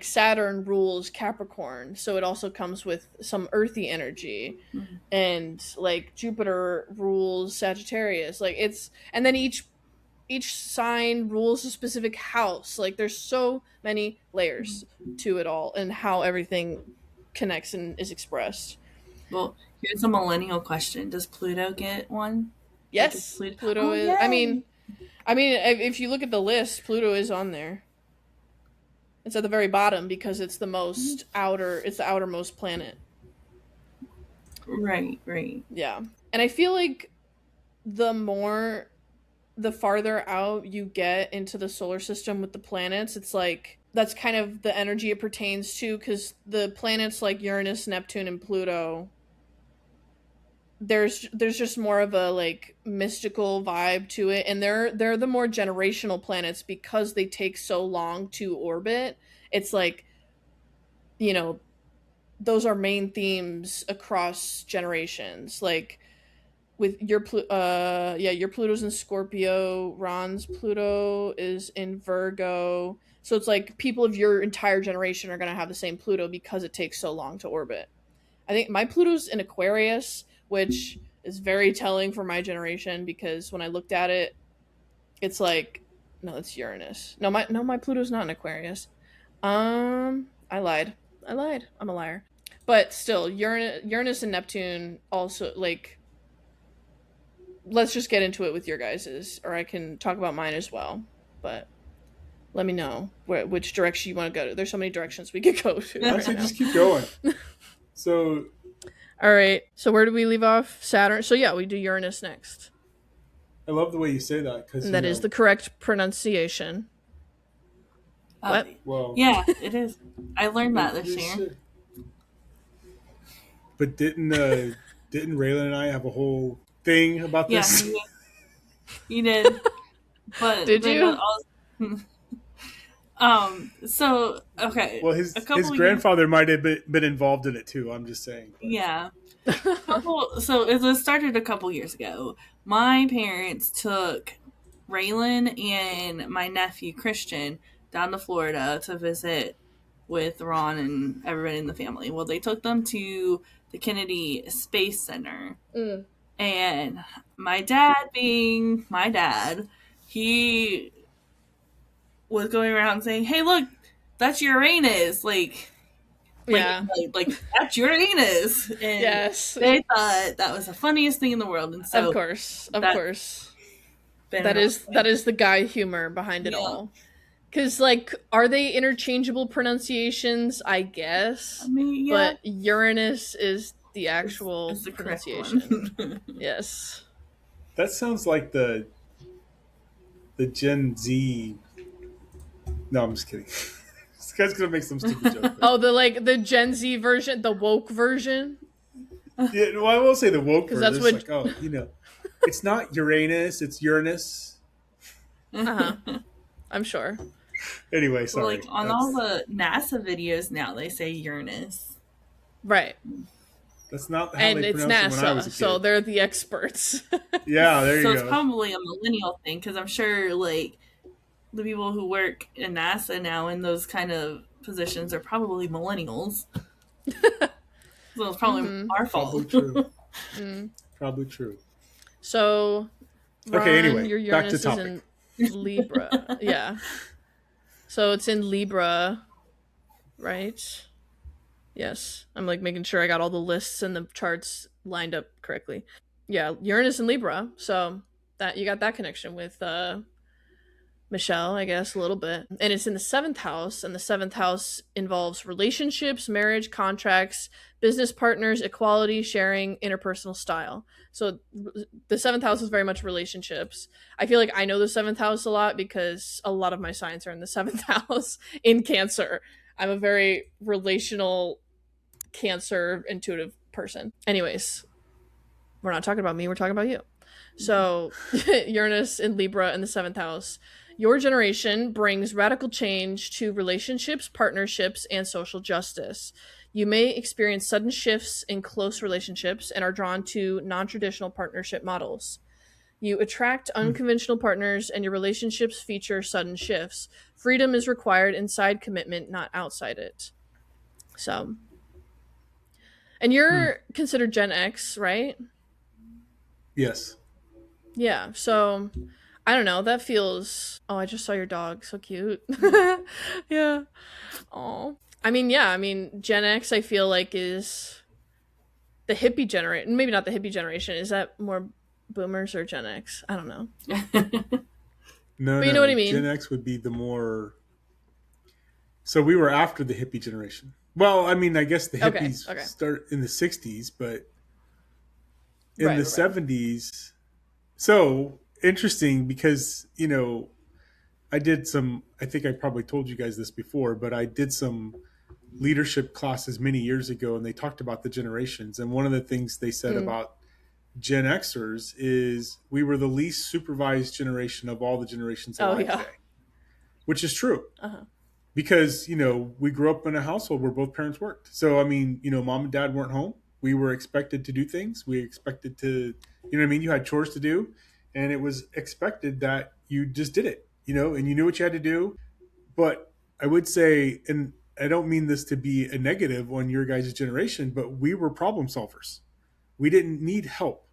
Saturn rules Capricorn, so it also comes with some earthy energy. And Jupiter rules Sagittarius. And then each sign rules a specific house. There's so many layers to it all and how everything connects and is expressed. Well, here's a millennial question. Does Pluto get one? Yes, Pluto is. Yay. I mean, if you look at the list, Pluto is on there. It's at the very bottom because it's the most it's the outermost planet. Right. Yeah. And I feel like the farther out you get into the solar system with the planets, it's that's kind of the energy it pertains to, because the planets like Uranus, Neptune, and Pluto, there's just more of a mystical vibe to it, and they're the more generational planets because they take so long to orbit. It's those are main themes across generations. With your your Pluto's in Scorpio, Ron's Pluto is in Virgo, so it's people of your entire generation are going to have the same Pluto because it takes so long to orbit. I think my Pluto's in Aquarius, which is very telling for my generation, because when I looked at it, it's No, it's Uranus. No, my Pluto's not in Aquarius. I lied. I'm a liar. But still, Uranus and Neptune also, like, let's just get into it with your guys's, or I can talk about mine as well. But let me know which direction you want to go to. There's so many directions we could go to. Actually, just keep going. So, all right. So where do we leave off? Saturn. So yeah, we do Uranus next. I love the way you say that, because that is the correct pronunciation. What? Well, yeah, it is. I learned that this year. But didn't Raylan and I have a whole thing about this? Yeah, you did. But did you? So okay. Well, his grandfather might have been involved in it too. I'm just saying. But. Yeah. So it started a couple years ago. My parents took Raylan and my nephew Christian down to Florida to visit with Ron and everybody in the family. Well, they took them to the Kennedy Space Center. And my dad, being my dad, he was going around saying, "Hey, look, that's Uranus." Like that's Uranus. And yes. They thought that was the funniest thing in the world. And so Of course. That is the guy humor behind it all. Because, like, are they interchangeable pronunciations? I guess. I mean, yeah. But Uranus is the actual it's the pronunciation. Yes. That sounds like the Gen Z. No, I'm just kidding. This guy's gonna make some stupid joke. Oh, the Gen Z version, the woke version. Yeah, well, I will say the woke version. That's what. Like, it's not Uranus, it's Uranus. I'm sure. Anyway, sorry. Well, like on all the NASA videos now, they say Uranus. Right. That's not how and they it's pronounced NASA, it when I was a kid. So they're the experts. Yeah, there you go. So it's probably a millennial thing, because I'm sure, like, the people who work in NASA now in those kind of positions are probably millennials. So it's probably our fault. Probably true. Probably true. So, Ron, okay, anyway, your Uranus back to topic. Is in Libra. Yeah. So it's in Libra, right? Yes. I'm, like, making sure I got all the lists and the charts lined up correctly. Yeah, Uranus and Libra. So that you got that connection with Michelle, I guess, a little bit. And it's in the 7th house, and the 7th house involves relationships, marriage, contracts, business partners, equality, sharing, interpersonal style. So the 7th house is very much relationships. I feel like I know the 7th house a lot because a lot of my signs are in the 7th house in Cancer. I'm a very relational Cancer intuitive person. Anyways, we're not talking about me, we're talking about you. So Uranus in Libra in the 7th house. Your generation brings radical change to relationships, partnerships, and social justice. You may experience sudden shifts in close relationships and are drawn to non-traditional partnership models. You attract unconventional partners, and your relationships feature sudden shifts. Freedom is required inside commitment, not outside it. So, and you're considered Gen X, right? Yes. Yeah, so I don't know, that feels... Oh, I just saw your dog. So cute. Yeah. Oh. I mean, Gen X, I feel like, is the hippie generation. Maybe not the hippie generation. Is that more boomers or Gen X? I don't know. No, but you know what I mean? Gen X would be the more... So we were after the hippie generation. Well, I mean, I guess the hippies start in the 60s, but in the 70s... So... interesting because, I think I probably told you guys this before, but I did some leadership classes many years ago, and they talked about the generations. And one of the things they said about Gen Xers is we were the least supervised generation of all the generations alive today, which is true. Because, we grew up in a household where both parents worked. So, I mean, mom and dad weren't home. We were expected to do things. We expected to, you had chores to do. And it was expected that you just did it, and you knew what you had to do. But I would say, and I don't mean this to be a negative on your guys' generation, but we were problem solvers. We didn't need help.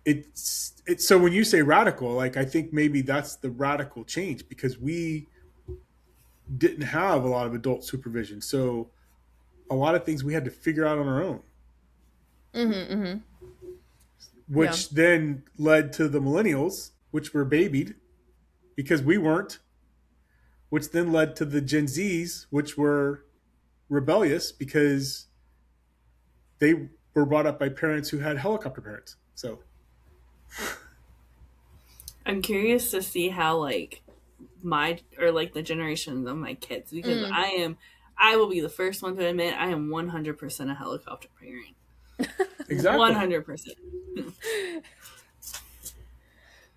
it's so when you say radical, like I think maybe that's the radical change, because we didn't have a lot of adult supervision. So a lot of things we had to figure out on our own. Which then led to the millennials, which were babied because we weren't, which then led to the Gen Zs, which were rebellious because they were brought up by parents who had helicopter parents. So I'm curious to see how like the generations of my kids, because I will be the first one to admit I am 100% a helicopter parent. Exactly. 100%.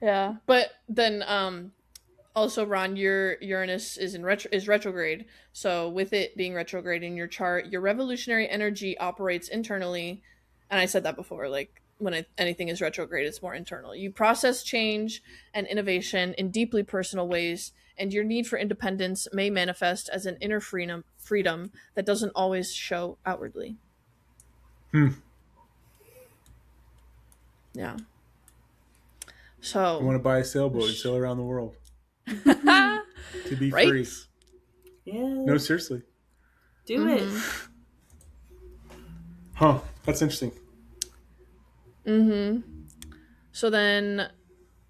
Yeah, but then also, Ron, your Uranus is retrograde. So with it being retrograde in your chart, your revolutionary energy operates internally. And I said that before, like when anything is retrograde, it's more internal. You process change and innovation in deeply personal ways, and your need for independence may manifest as an inner freedom that doesn't always show outwardly. Yeah. So I want to buy a sailboat and sail around the world. To be free. Yeah. No, seriously. Do it. Huh. That's interesting. So then,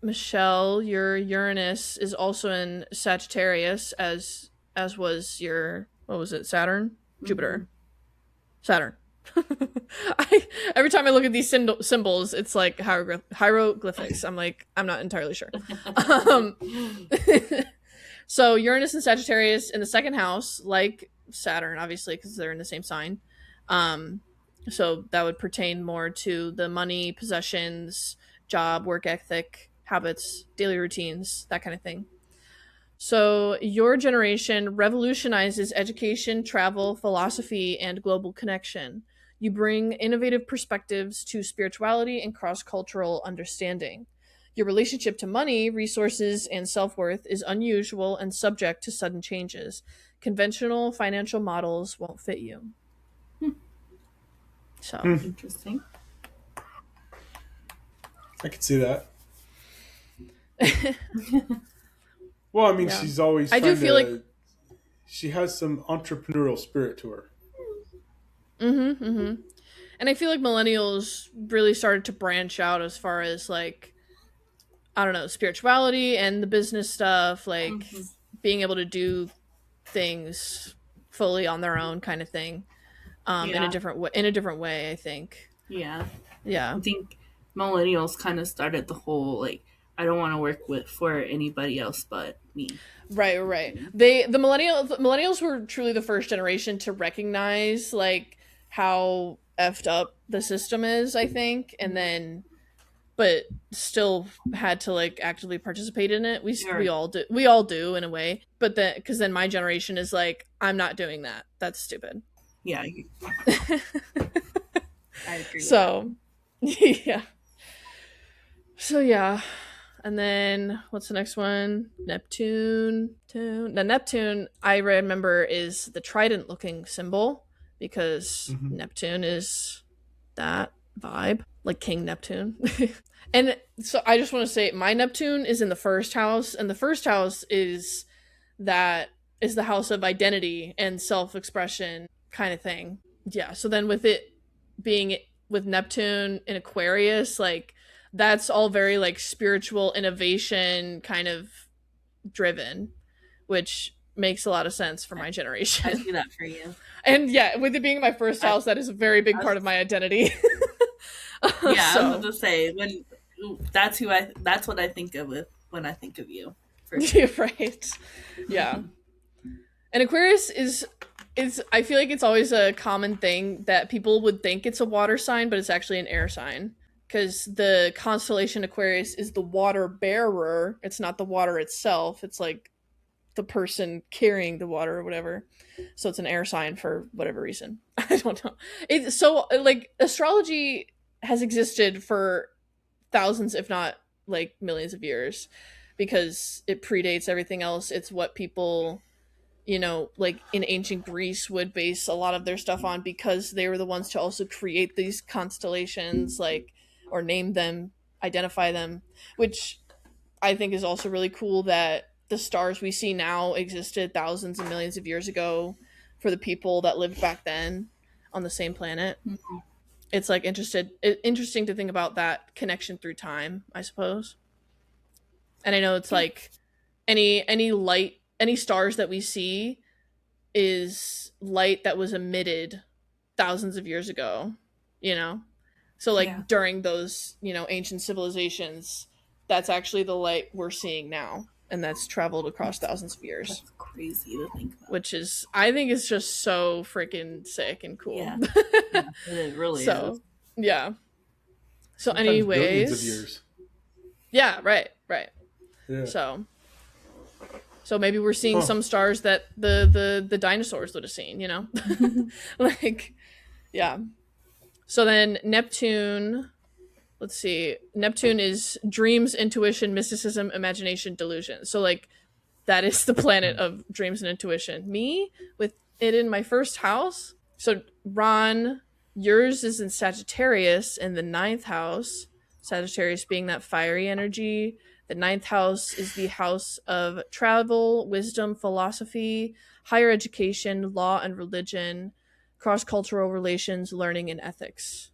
Michelle, your Uranus is also in Sagittarius, as was your, what was it, Saturn? Jupiter. Saturn. Every time I look at these symbols, it's like hieroglyphics. I'm like, I'm not entirely sure. So Uranus and Sagittarius in the second house, like Saturn, obviously, because they're in the same sign. So that would pertain more to the money, possessions, job, work ethic, habits, daily routines, that kind of thing. So your generation revolutionizes education, travel, philosophy, and global connection. You bring innovative perspectives to spirituality and cross-cultural understanding. Your relationship to money, resources, and self-worth is unusual and subject to sudden changes. Conventional financial models won't fit you. So interesting. I could see that. Well, I mean, she's always. I do feel like she has some entrepreneurial spirit to her. And I feel like millennials really started to branch out as far as like, I don't know, spirituality and the business stuff, like being able to do things fully on their own, kind of thing. In a different way, I think. Yeah. I think millennials kind of started the whole like, I don't want to work for anybody else but me. Right. The millennials were truly the first generation to recognize like how effed up the system is, I think, and then but still had to like actively participate in it. We all do in a way, but then because then my generation is like, I'm not doing that. That's stupid. Yeah. I agree. So, yeah. So yeah, and then what's the next one? Neptune. Now Neptune, I remember, is the trident-looking symbol because Neptune is that vibe, like King Neptune. And so I just want to say my Neptune is in the first house, and the first house is the house of identity and self-expression kind of thing. Yeah, so then with it being with Neptune in Aquarius, like that's all very like spiritual innovation kind of driven, which makes a lot of sense for my generation. I see that for you. And yeah, with it being my first house, that is a very big part of my identity. Yeah, I was going to say, that's what I think of when I think of you. Right. Yeah. And Aquarius is I feel like it's always a common thing that people would think it's a water sign, but it's actually an air sign. Because the constellation Aquarius is the water bearer. It's not the water itself. It's like the person carrying the water or whatever. So it's an air sign for whatever reason. I don't know. It's so like astrology has existed for thousands, if not like millions of years, because it predates everything else. It's what people, you know, like in ancient Greece would base a lot of their stuff on, because they were the ones to also create these constellations, like, or name them. identify them, which I think is also really cool that the stars we see now existed thousands and millions of years ago for the people that lived back then on the same planet. Mm-hmm. It's like interesting to think about that connection through time, I suppose. And I know it's like any light, any stars that we see is light that was emitted thousands of years ago, you know? So like during those, ancient civilizations, that's actually the light we're seeing now. And that's traveled across thousands of years. That's crazy to think about. Which is, I think it's just so freaking sick and cool. Yeah, it really is. Yeah. So sometimes anyways. Billions of years. Yeah, right. Yeah. So maybe we're seeing some stars that the dinosaurs would have seen, like, yeah. So then Neptune, let's see. Neptune is dreams, intuition, mysticism, imagination, delusion. So like that is the planet of dreams and intuition. Me with it in my first house. So Ron, yours is in Sagittarius in the 9th house. Sagittarius being that fiery energy. The 9th house is the house of travel, wisdom, philosophy, higher education, law and religion, cross-cultural relations, learning, and ethics.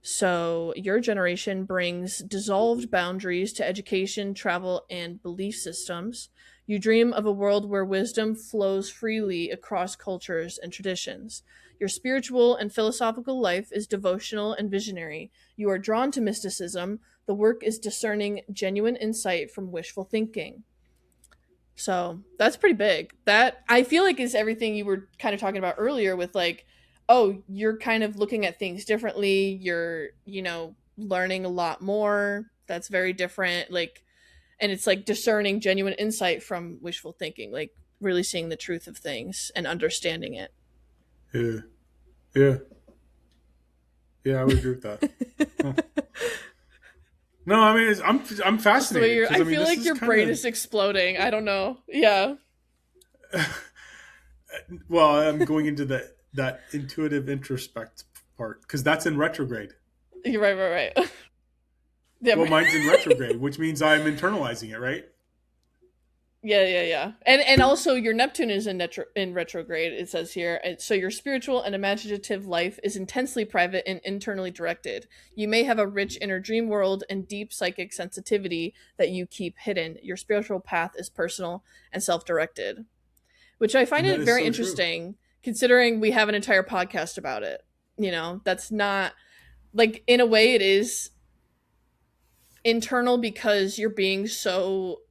So your generation brings dissolved boundaries to education, travel, and belief systems. You dream of a world where wisdom flows freely across cultures and traditions. Your spiritual and philosophical life is devotional and visionary. You are drawn to mysticism. The work is discerning genuine insight from wishful thinking. So that's pretty big. That I feel like is everything you were kind of talking about earlier with like, oh, you're kind of looking at things differently. You're, learning a lot more. That's very different. Like, and it's like discerning genuine insight from wishful thinking, like really seeing the truth of things and understanding it. Yeah, I would agree with that. Huh. No, I mean, I'm fascinated. I feel like your brain is exploding. I don't know. Yeah. Well, I'm going into that intuitive introspect part because that's in retrograde. You're right. Yeah, well, mine's in retrograde, which means I'm internalizing it, right? Yeah. And also your Neptune is in retrograde, it says here. So your spiritual and imaginative life is intensely private and internally directed. You may have a rich inner dream world and deep psychic sensitivity that you keep hidden. Your spiritual path is personal and self-directed, which I find it very interesting considering we have an entire podcast about it. That's not like, in a way it is internal because you're being so,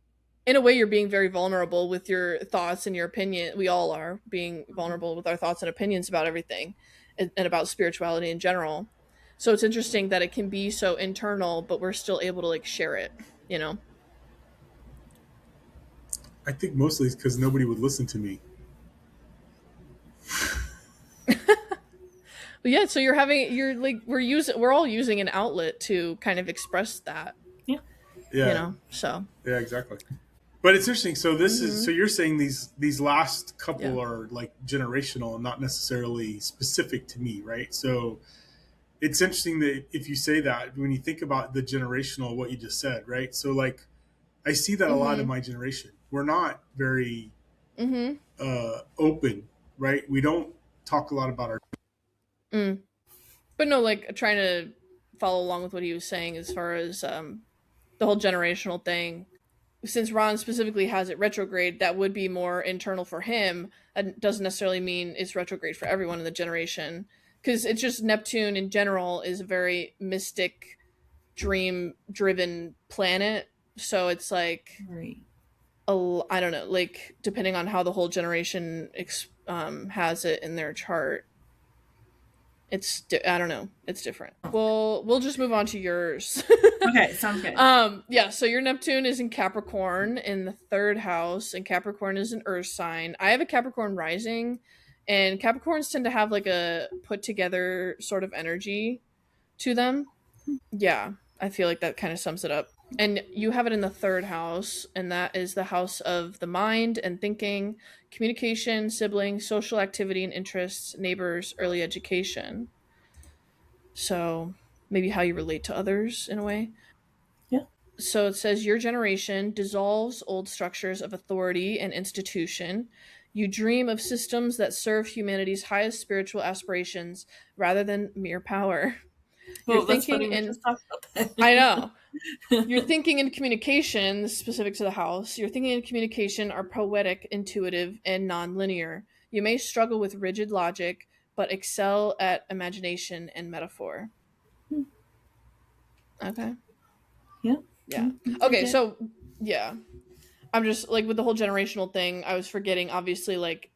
in a way you're being very vulnerable with your thoughts and your opinion. We all are being vulnerable with our thoughts and opinions about everything and about spirituality in general. So it's interesting that it can be so internal, but we're still able to like share it, I think mostly it's because nobody would listen to me. But yeah, so we're all using an outlet to kind of express that. Yeah. So. Yeah, exactly. But it's interesting. So this is, so you're saying these last couple are like generational and not necessarily specific to me, right? So it's interesting that if you say that, when you think about the generational, what you just said, right? So like, I see that a lot in my generation. We're not very open, right? We don't talk a lot about our. But no, like trying to follow along with what he was saying as far as the whole generational thing. Since Ron specifically has it retrograde, that would be more internal for him. That doesn't necessarily mean it's retrograde for everyone in the generation. Because it's just Neptune in general is a very mystic, dream-driven planet. So it's like, I don't know, like depending on how the whole generation has it in their chart. I don't know. It's different. Well, we'll just move on to yours. Okay, sounds good. Yeah, so your Neptune is in Capricorn in the 3rd house, and Capricorn is an earth sign. I have a Capricorn rising, and Capricorns tend to have like a put together sort of energy to them. Yeah, I feel like that kind of sums it up. And you have it in the 3rd house, and that is the house of the mind and thinking, communication, siblings, social activity and interests, neighbors, early education. So maybe how you relate to others in a way. Yeah. So it says your generation dissolves old structures of authority and institution. You dream of systems that serve humanity's highest spiritual aspirations rather than mere power. Well, that's funny. We just talked about that. I know. Your thinking and communication, specific to the house, your thinking and communication are poetic, intuitive, and non-linear. You may struggle with rigid logic, but excel at imagination and metaphor. Okay. Yeah. Yeah. Okay, so, yeah. I'm just, like, with the whole generational thing, I was forgetting, obviously, like,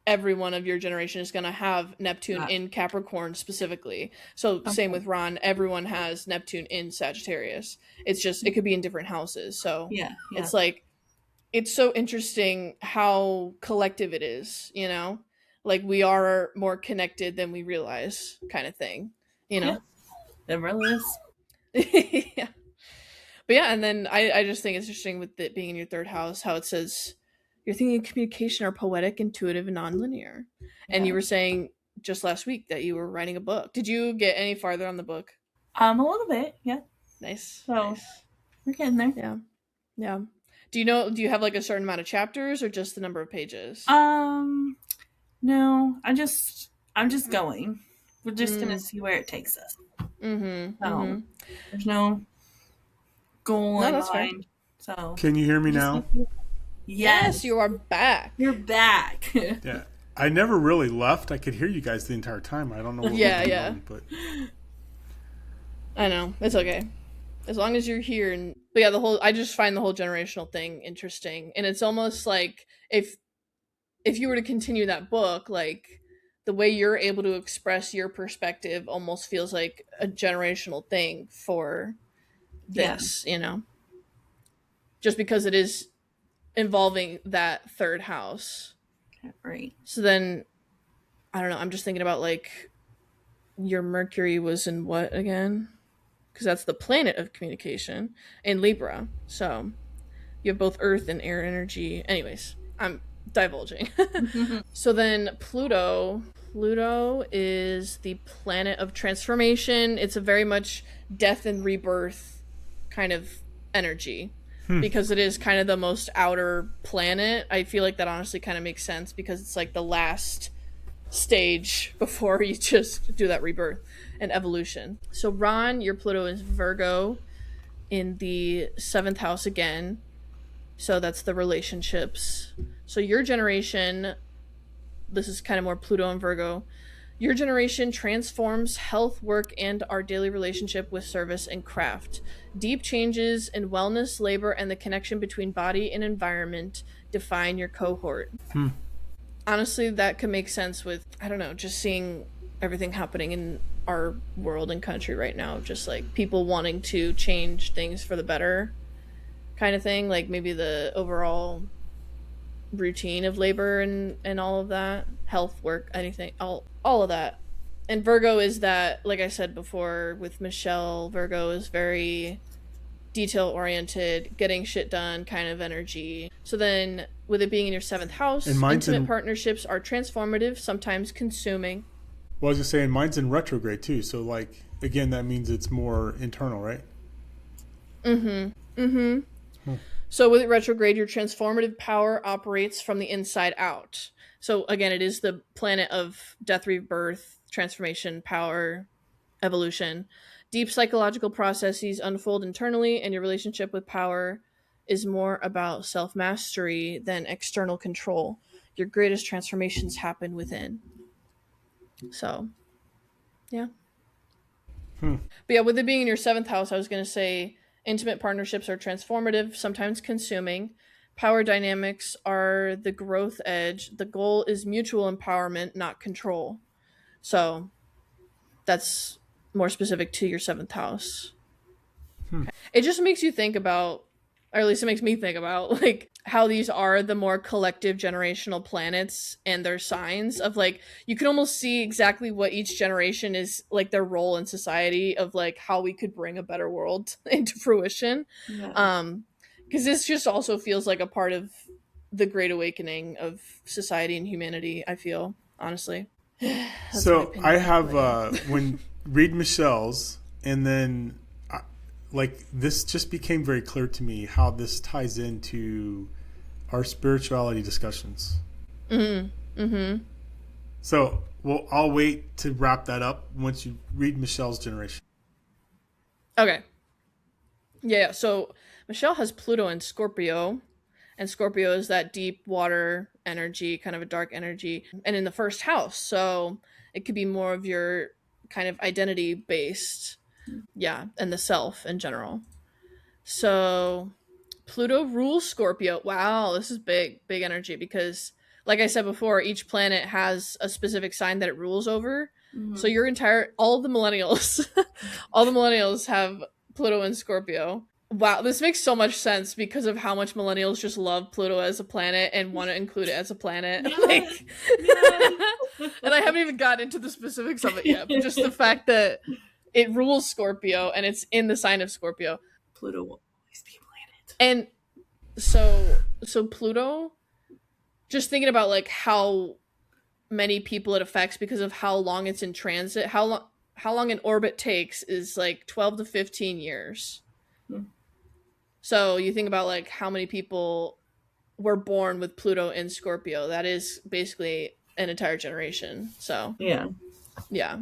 every one of your generation is going to have Neptune in Capricorn specifically. So same with Ron, everyone has Neptune in Sagittarius. It's just, it could be in different houses. So it's like, it's so interesting how collective it is, you know? Like, we are more connected than we realize, kind of thing, you know? Yeah. It really is. Yeah. But yeah, and then I just think it's interesting with it being in your third house, how it says your thinking and communication are poetic, intuitive, and nonlinear. Yeah. And you were saying just last week that you were writing a book. Did you get any farther on the book? A little bit, yeah. Nice. So nice. We're getting there. Yeah. Yeah. Do you have like a certain amount of chapters or just the number of pages? No, I'm just going. We're just gonna see where it takes us. There's no goal in mind. So can you hear me now? Yes, you are back. You're back. Yeah. I never really left. I could hear you guys the entire time. I don't know what was going on, but I know. It's okay. As long as you're here. But yeah, I just find the whole generational thing interesting. And it's almost like if you were to continue that book, like the way you're able to express your perspective almost feels like a generational thing for this, you know? Just because it is involving that third house. Right. So then, I don't know, I'm just thinking about like your Mercury was in what again? Because that's the planet of communication in Libra. So you have both earth and air energy. Anyways, I'm divulging. So then Pluto is the planet of transformation. It's a very much death and rebirth kind of energy. Because it is kind of the most outer planet. I feel like that honestly kind of makes sense because it's like the last stage before you just do that rebirth and evolution. So Ron, your Pluto is Virgo in the 7th house again. So that's the relationships. So your generation, this is kind of more Pluto and Virgo. Your generation transforms health, work, and our daily relationship with service and craft. Deep changes in wellness, labor, and the connection between body and environment define your cohort. Honestly, that could make sense with, I don't know, just seeing everything happening in our world and country right now. Just like people wanting to change things for the better kind of thing. Like maybe the overall routine of labor and all of that, health, work, anything, all of that. And Virgo is that, like I said before with Michelle, Virgo is very detail oriented, getting shit done kind of energy. So then with it being in your 7th house, intimate partnerships are transformative, sometimes consuming. Well, I was just saying mine's in retrograde too, so like again that means it's more internal, right? So with retrograde, your transformative power operates from the inside out. So again, it is the planet of death, rebirth, transformation, power, evolution. Deep psychological processes unfold internally, and your relationship with power is more about self-mastery than external control. Your greatest transformations happen within. So, yeah. But yeah, with it being in your 7th house, I was going to say intimate partnerships are transformative, sometimes consuming. Power dynamics are the growth edge. The goal is mutual empowerment, not control. So that's more specific to your 7th house. Okay. It just makes you think about, or at least it makes me think about, like how these are the more collective generational planets and their signs of like, you can almost see exactly what each generation is like their role in society of like how we could bring a better world into fruition. Yeah. Because this just also feels like a part of the Great Awakening of society and humanity, I feel, honestly. So I have, when read Michelle's, and then like this just became very clear to me how this ties into our spirituality discussions. So I'll wait to wrap that up once you read Michelle's generation. Okay. Yeah. So Michelle has Pluto in Scorpio, and Scorpio is that deep water energy, kind of a dark energy, and in the first house. So it could be more of your kind of identity based, and the self in general. So Pluto rules Scorpio. Wow, this is big energy because, like I said before, each planet has a specific sign that it rules over. So all the millennials, all the millennials have Pluto and Scorpio. Wow, this makes so much sense because of how much millennials just love Pluto as a planet and want to include it as a planet. And I haven't even gotten into the specifics of it yet, but just the fact that it rules Scorpio and it's in the sign of Scorpio. Pluto will always be a planet. And so Pluto, just thinking about like how many people it affects because of how long it's in transit, how long an orbit takes is like 12 to 15 years. So you think about like how many people were born with Pluto in Scorpio. That is basically an entire generation. So yeah.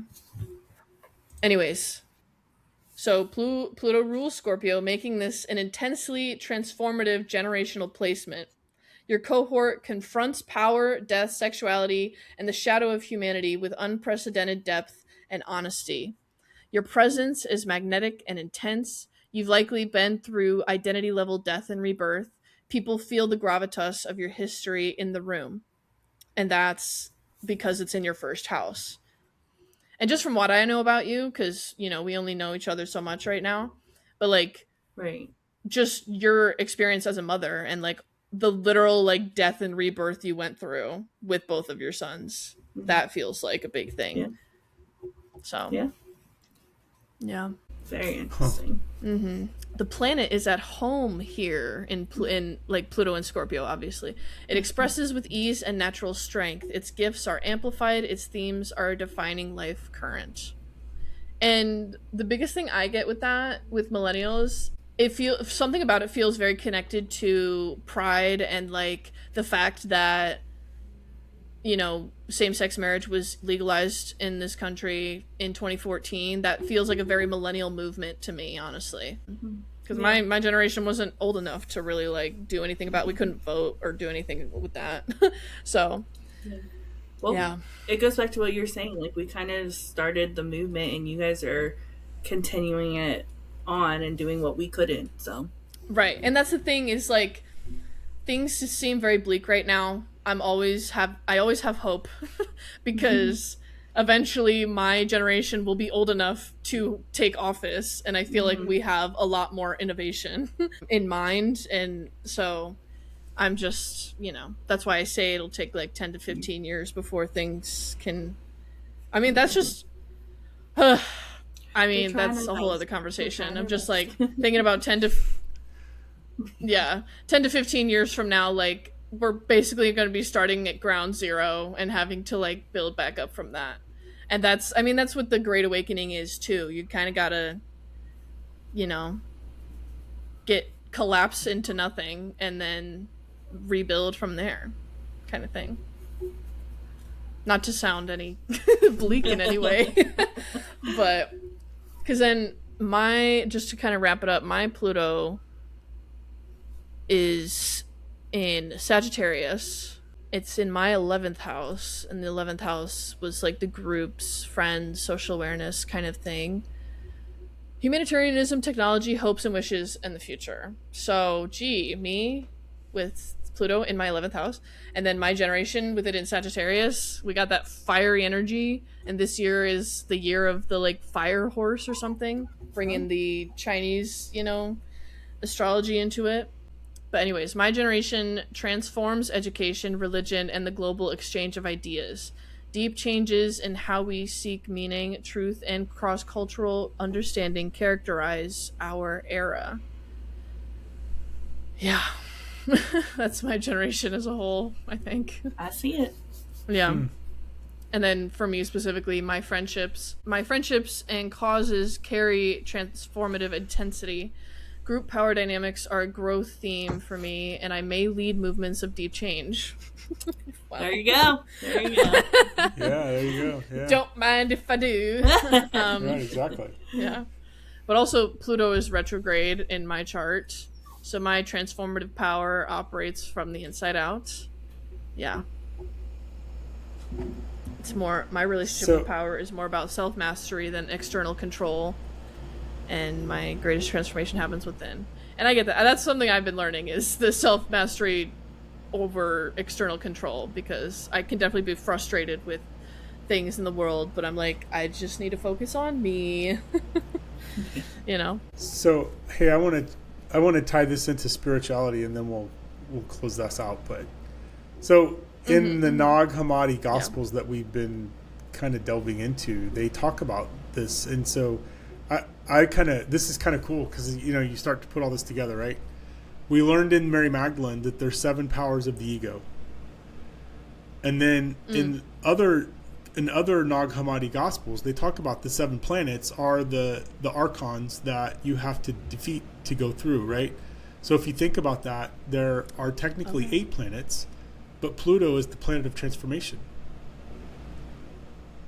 Anyways, so Pluto rules Scorpio, making this an intensely transformative generational placement. Your cohort confronts power, death, sexuality, and the shadow of humanity with unprecedented depth and honesty. Your presence is magnetic and intense. You've likely been through identity-level death and rebirth. People feel the gravitas of your history in the room. And that's because it's in your first house. And just from what I know about you, because, we only know each other so much right now, but, like, right, just your experience as a mother and, like, the literal, like, death and rebirth you went through with both of your sons, that feels like a big thing. Yeah. So. Yeah. Very interesting. The planet is at home here in like Pluto and Scorpio, obviously. It expresses with ease and natural strength. Its gifts are amplified. Its themes are a defining life current. And the biggest thing I get with that, with millennials, something about it feels very connected to pride and like the fact that, same-sex marriage was legalized in this country in 2014. That feels like a very millennial movement to me, honestly. Because my generation wasn't old enough to really, like, do anything about it. We couldn't vote or do anything with that. So, well, it goes back to what you're saying. Like, we kind of started the movement, and you guys are continuing it on and doing what we couldn't, so. Right, and that's the thing is, like, things seem very bleak right now. I always have hope because eventually my generation will be old enough to take office, and I feel like we have a lot more innovation in mind, and so I'm just, that's why I say it'll take like 10 to 15 years before things can, that's just that's a whole other conversation. I'm just like thinking about 10 to 15 years from now, like, we're basically going to be starting at ground zero and having to, like, build back up from that. And that's what the Great Awakening is, too. You kind of got to, collapse into nothing and then rebuild from there, kind of thing. Not to sound any bleak in any way. But, because then just to kind of wrap it up, my Pluto is in Sagittarius. It's in my 11th house, and the 11th house was like the groups, friends, social awareness kind of thing. Humanitarianism, technology, hopes and wishes, and the future. So, me with Pluto in my 11th house, and then my generation with it in Sagittarius, we got that fiery energy, and this year is the year of the, like, fire horse or something, bringing the Chinese, astrology into it. But anyways, my generation transforms education, religion, and the global exchange of ideas. Deep changes in how we seek meaning, truth, and cross-cultural understanding characterize our era. Yeah. That's my generation as a whole, I think. I see it. Yeah. And then for me specifically, my friendships and causes carry transformative intensity. Group power dynamics are a growth theme for me, and I may lead movements of deep change. Wow. There you go. Yeah, there you go. Yeah. Don't mind if I do. Right, exactly. Yeah. But also, Pluto is retrograde in my chart, so my transformative power operates from the inside out. Yeah. It's more, my relationship with power is more about self-mastery than external control, and my greatest transformation happens within. And I get that. That's something I've been learning, is the self-mastery over external control, because I can definitely be frustrated with things in the world, but I'm like, I just need to focus on me. You know? So, hey, I want to tie this into spirituality, and then we'll close this out. But so in the Nag Hammadi Gospels that we've been kind of delving into, they talk about this, and so I kind of, this is kind of cool because you start to put all this together, right? We learned in Mary Magdalene that there's 7 powers of the ego, and then in other Nag Hammadi Gospels, they talk about the 7 planets are the archons that you have to defeat to go through, right? So if you think about that, there are technically 8 planets, but Pluto is the planet of transformation.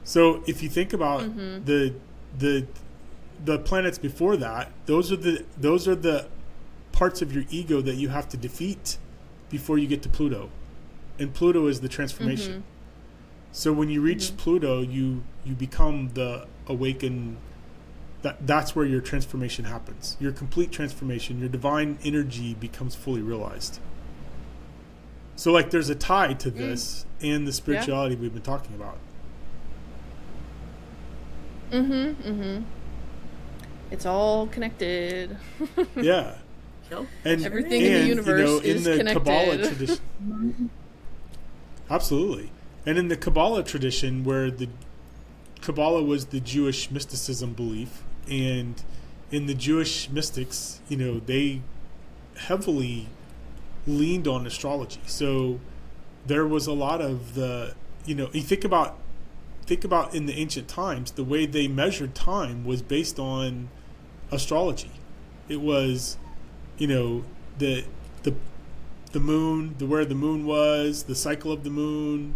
So if you think about the planets before that, those are the parts of your ego that you have to defeat before you get to Pluto, and Pluto is the transformation. So when you reach Pluto, you become the awakened. That's where your transformation happens. Your complete transformation, your divine energy becomes fully realized. So like there's a tie to this and the spirituality we've been talking about. It's all connected. Yeah. And everything in the universe is in the connected. Kabbalah tradition. Absolutely. And in the Kabbalah tradition, where the Kabbalah was the Jewish mysticism belief, and in the Jewish mystics, they heavily leaned on astrology. So there was a lot of the, you think about in the ancient times, the way they measured time was based on astrology. It was, the moon, where the moon was, the cycle of the moon,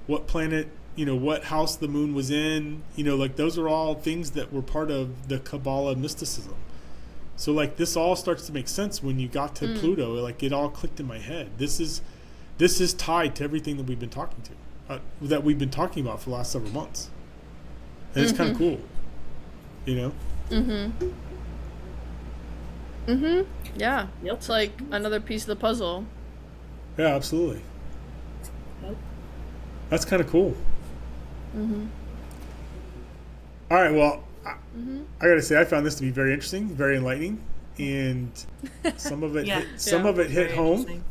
what planet, what house the moon was in, like those are all things that were part of the Kabbalah mysticism. So like this all starts to make sense when you got to Pluto. Like it all clicked in my head. This is tied to everything that we've been talking about for the last several months, and it's kind of cool, Yeah. Yep. It's like another piece of the puzzle. Yeah, absolutely. Yep. That's kind of cool. All right, well, I gotta say, I found this to be very interesting, very enlightening, and some of it hit home.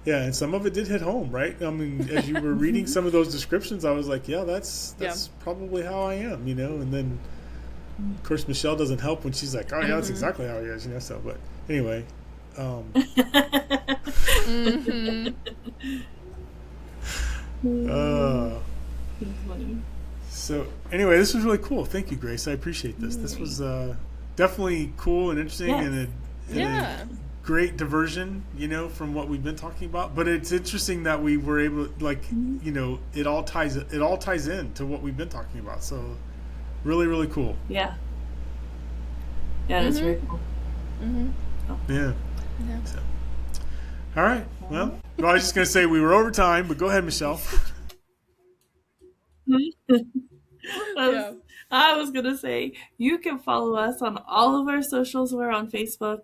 Yeah, and some of it did hit home, right? I mean, as you were reading some of those descriptions, I was like, yeah, that's probably how I am, and then of course Michelle doesn't help when she's like, oh yeah, that's exactly how he is, so, but anyway. So anyway, this was really cool. Thank you, Grace. I appreciate this. This was definitely cool and interesting, and a great diversion, from what we've been talking about. But it's interesting that we were able, it all ties in to what we've been talking about. So really, really cool. Yeah. Yeah, that's very cool. Yeah. So, all right. Well, I was just going to say we were over time, but go ahead, Michelle. I was gonna say you can follow us on all of our socials. We're on Facebook,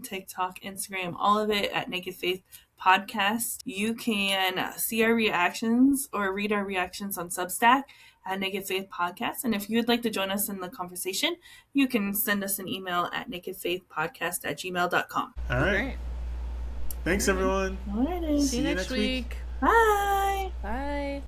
TikTok, Instagram, all of it at Naked Faith Podcast. You can see our reactions or read our reactions on Substack at Naked Faith Podcast. And if you would like to join us in the conversation, you can send us an email at nakedfaithpodcast@gmail.com. All right. Thanks, everyone. All right. See you next week. Bye. Bye.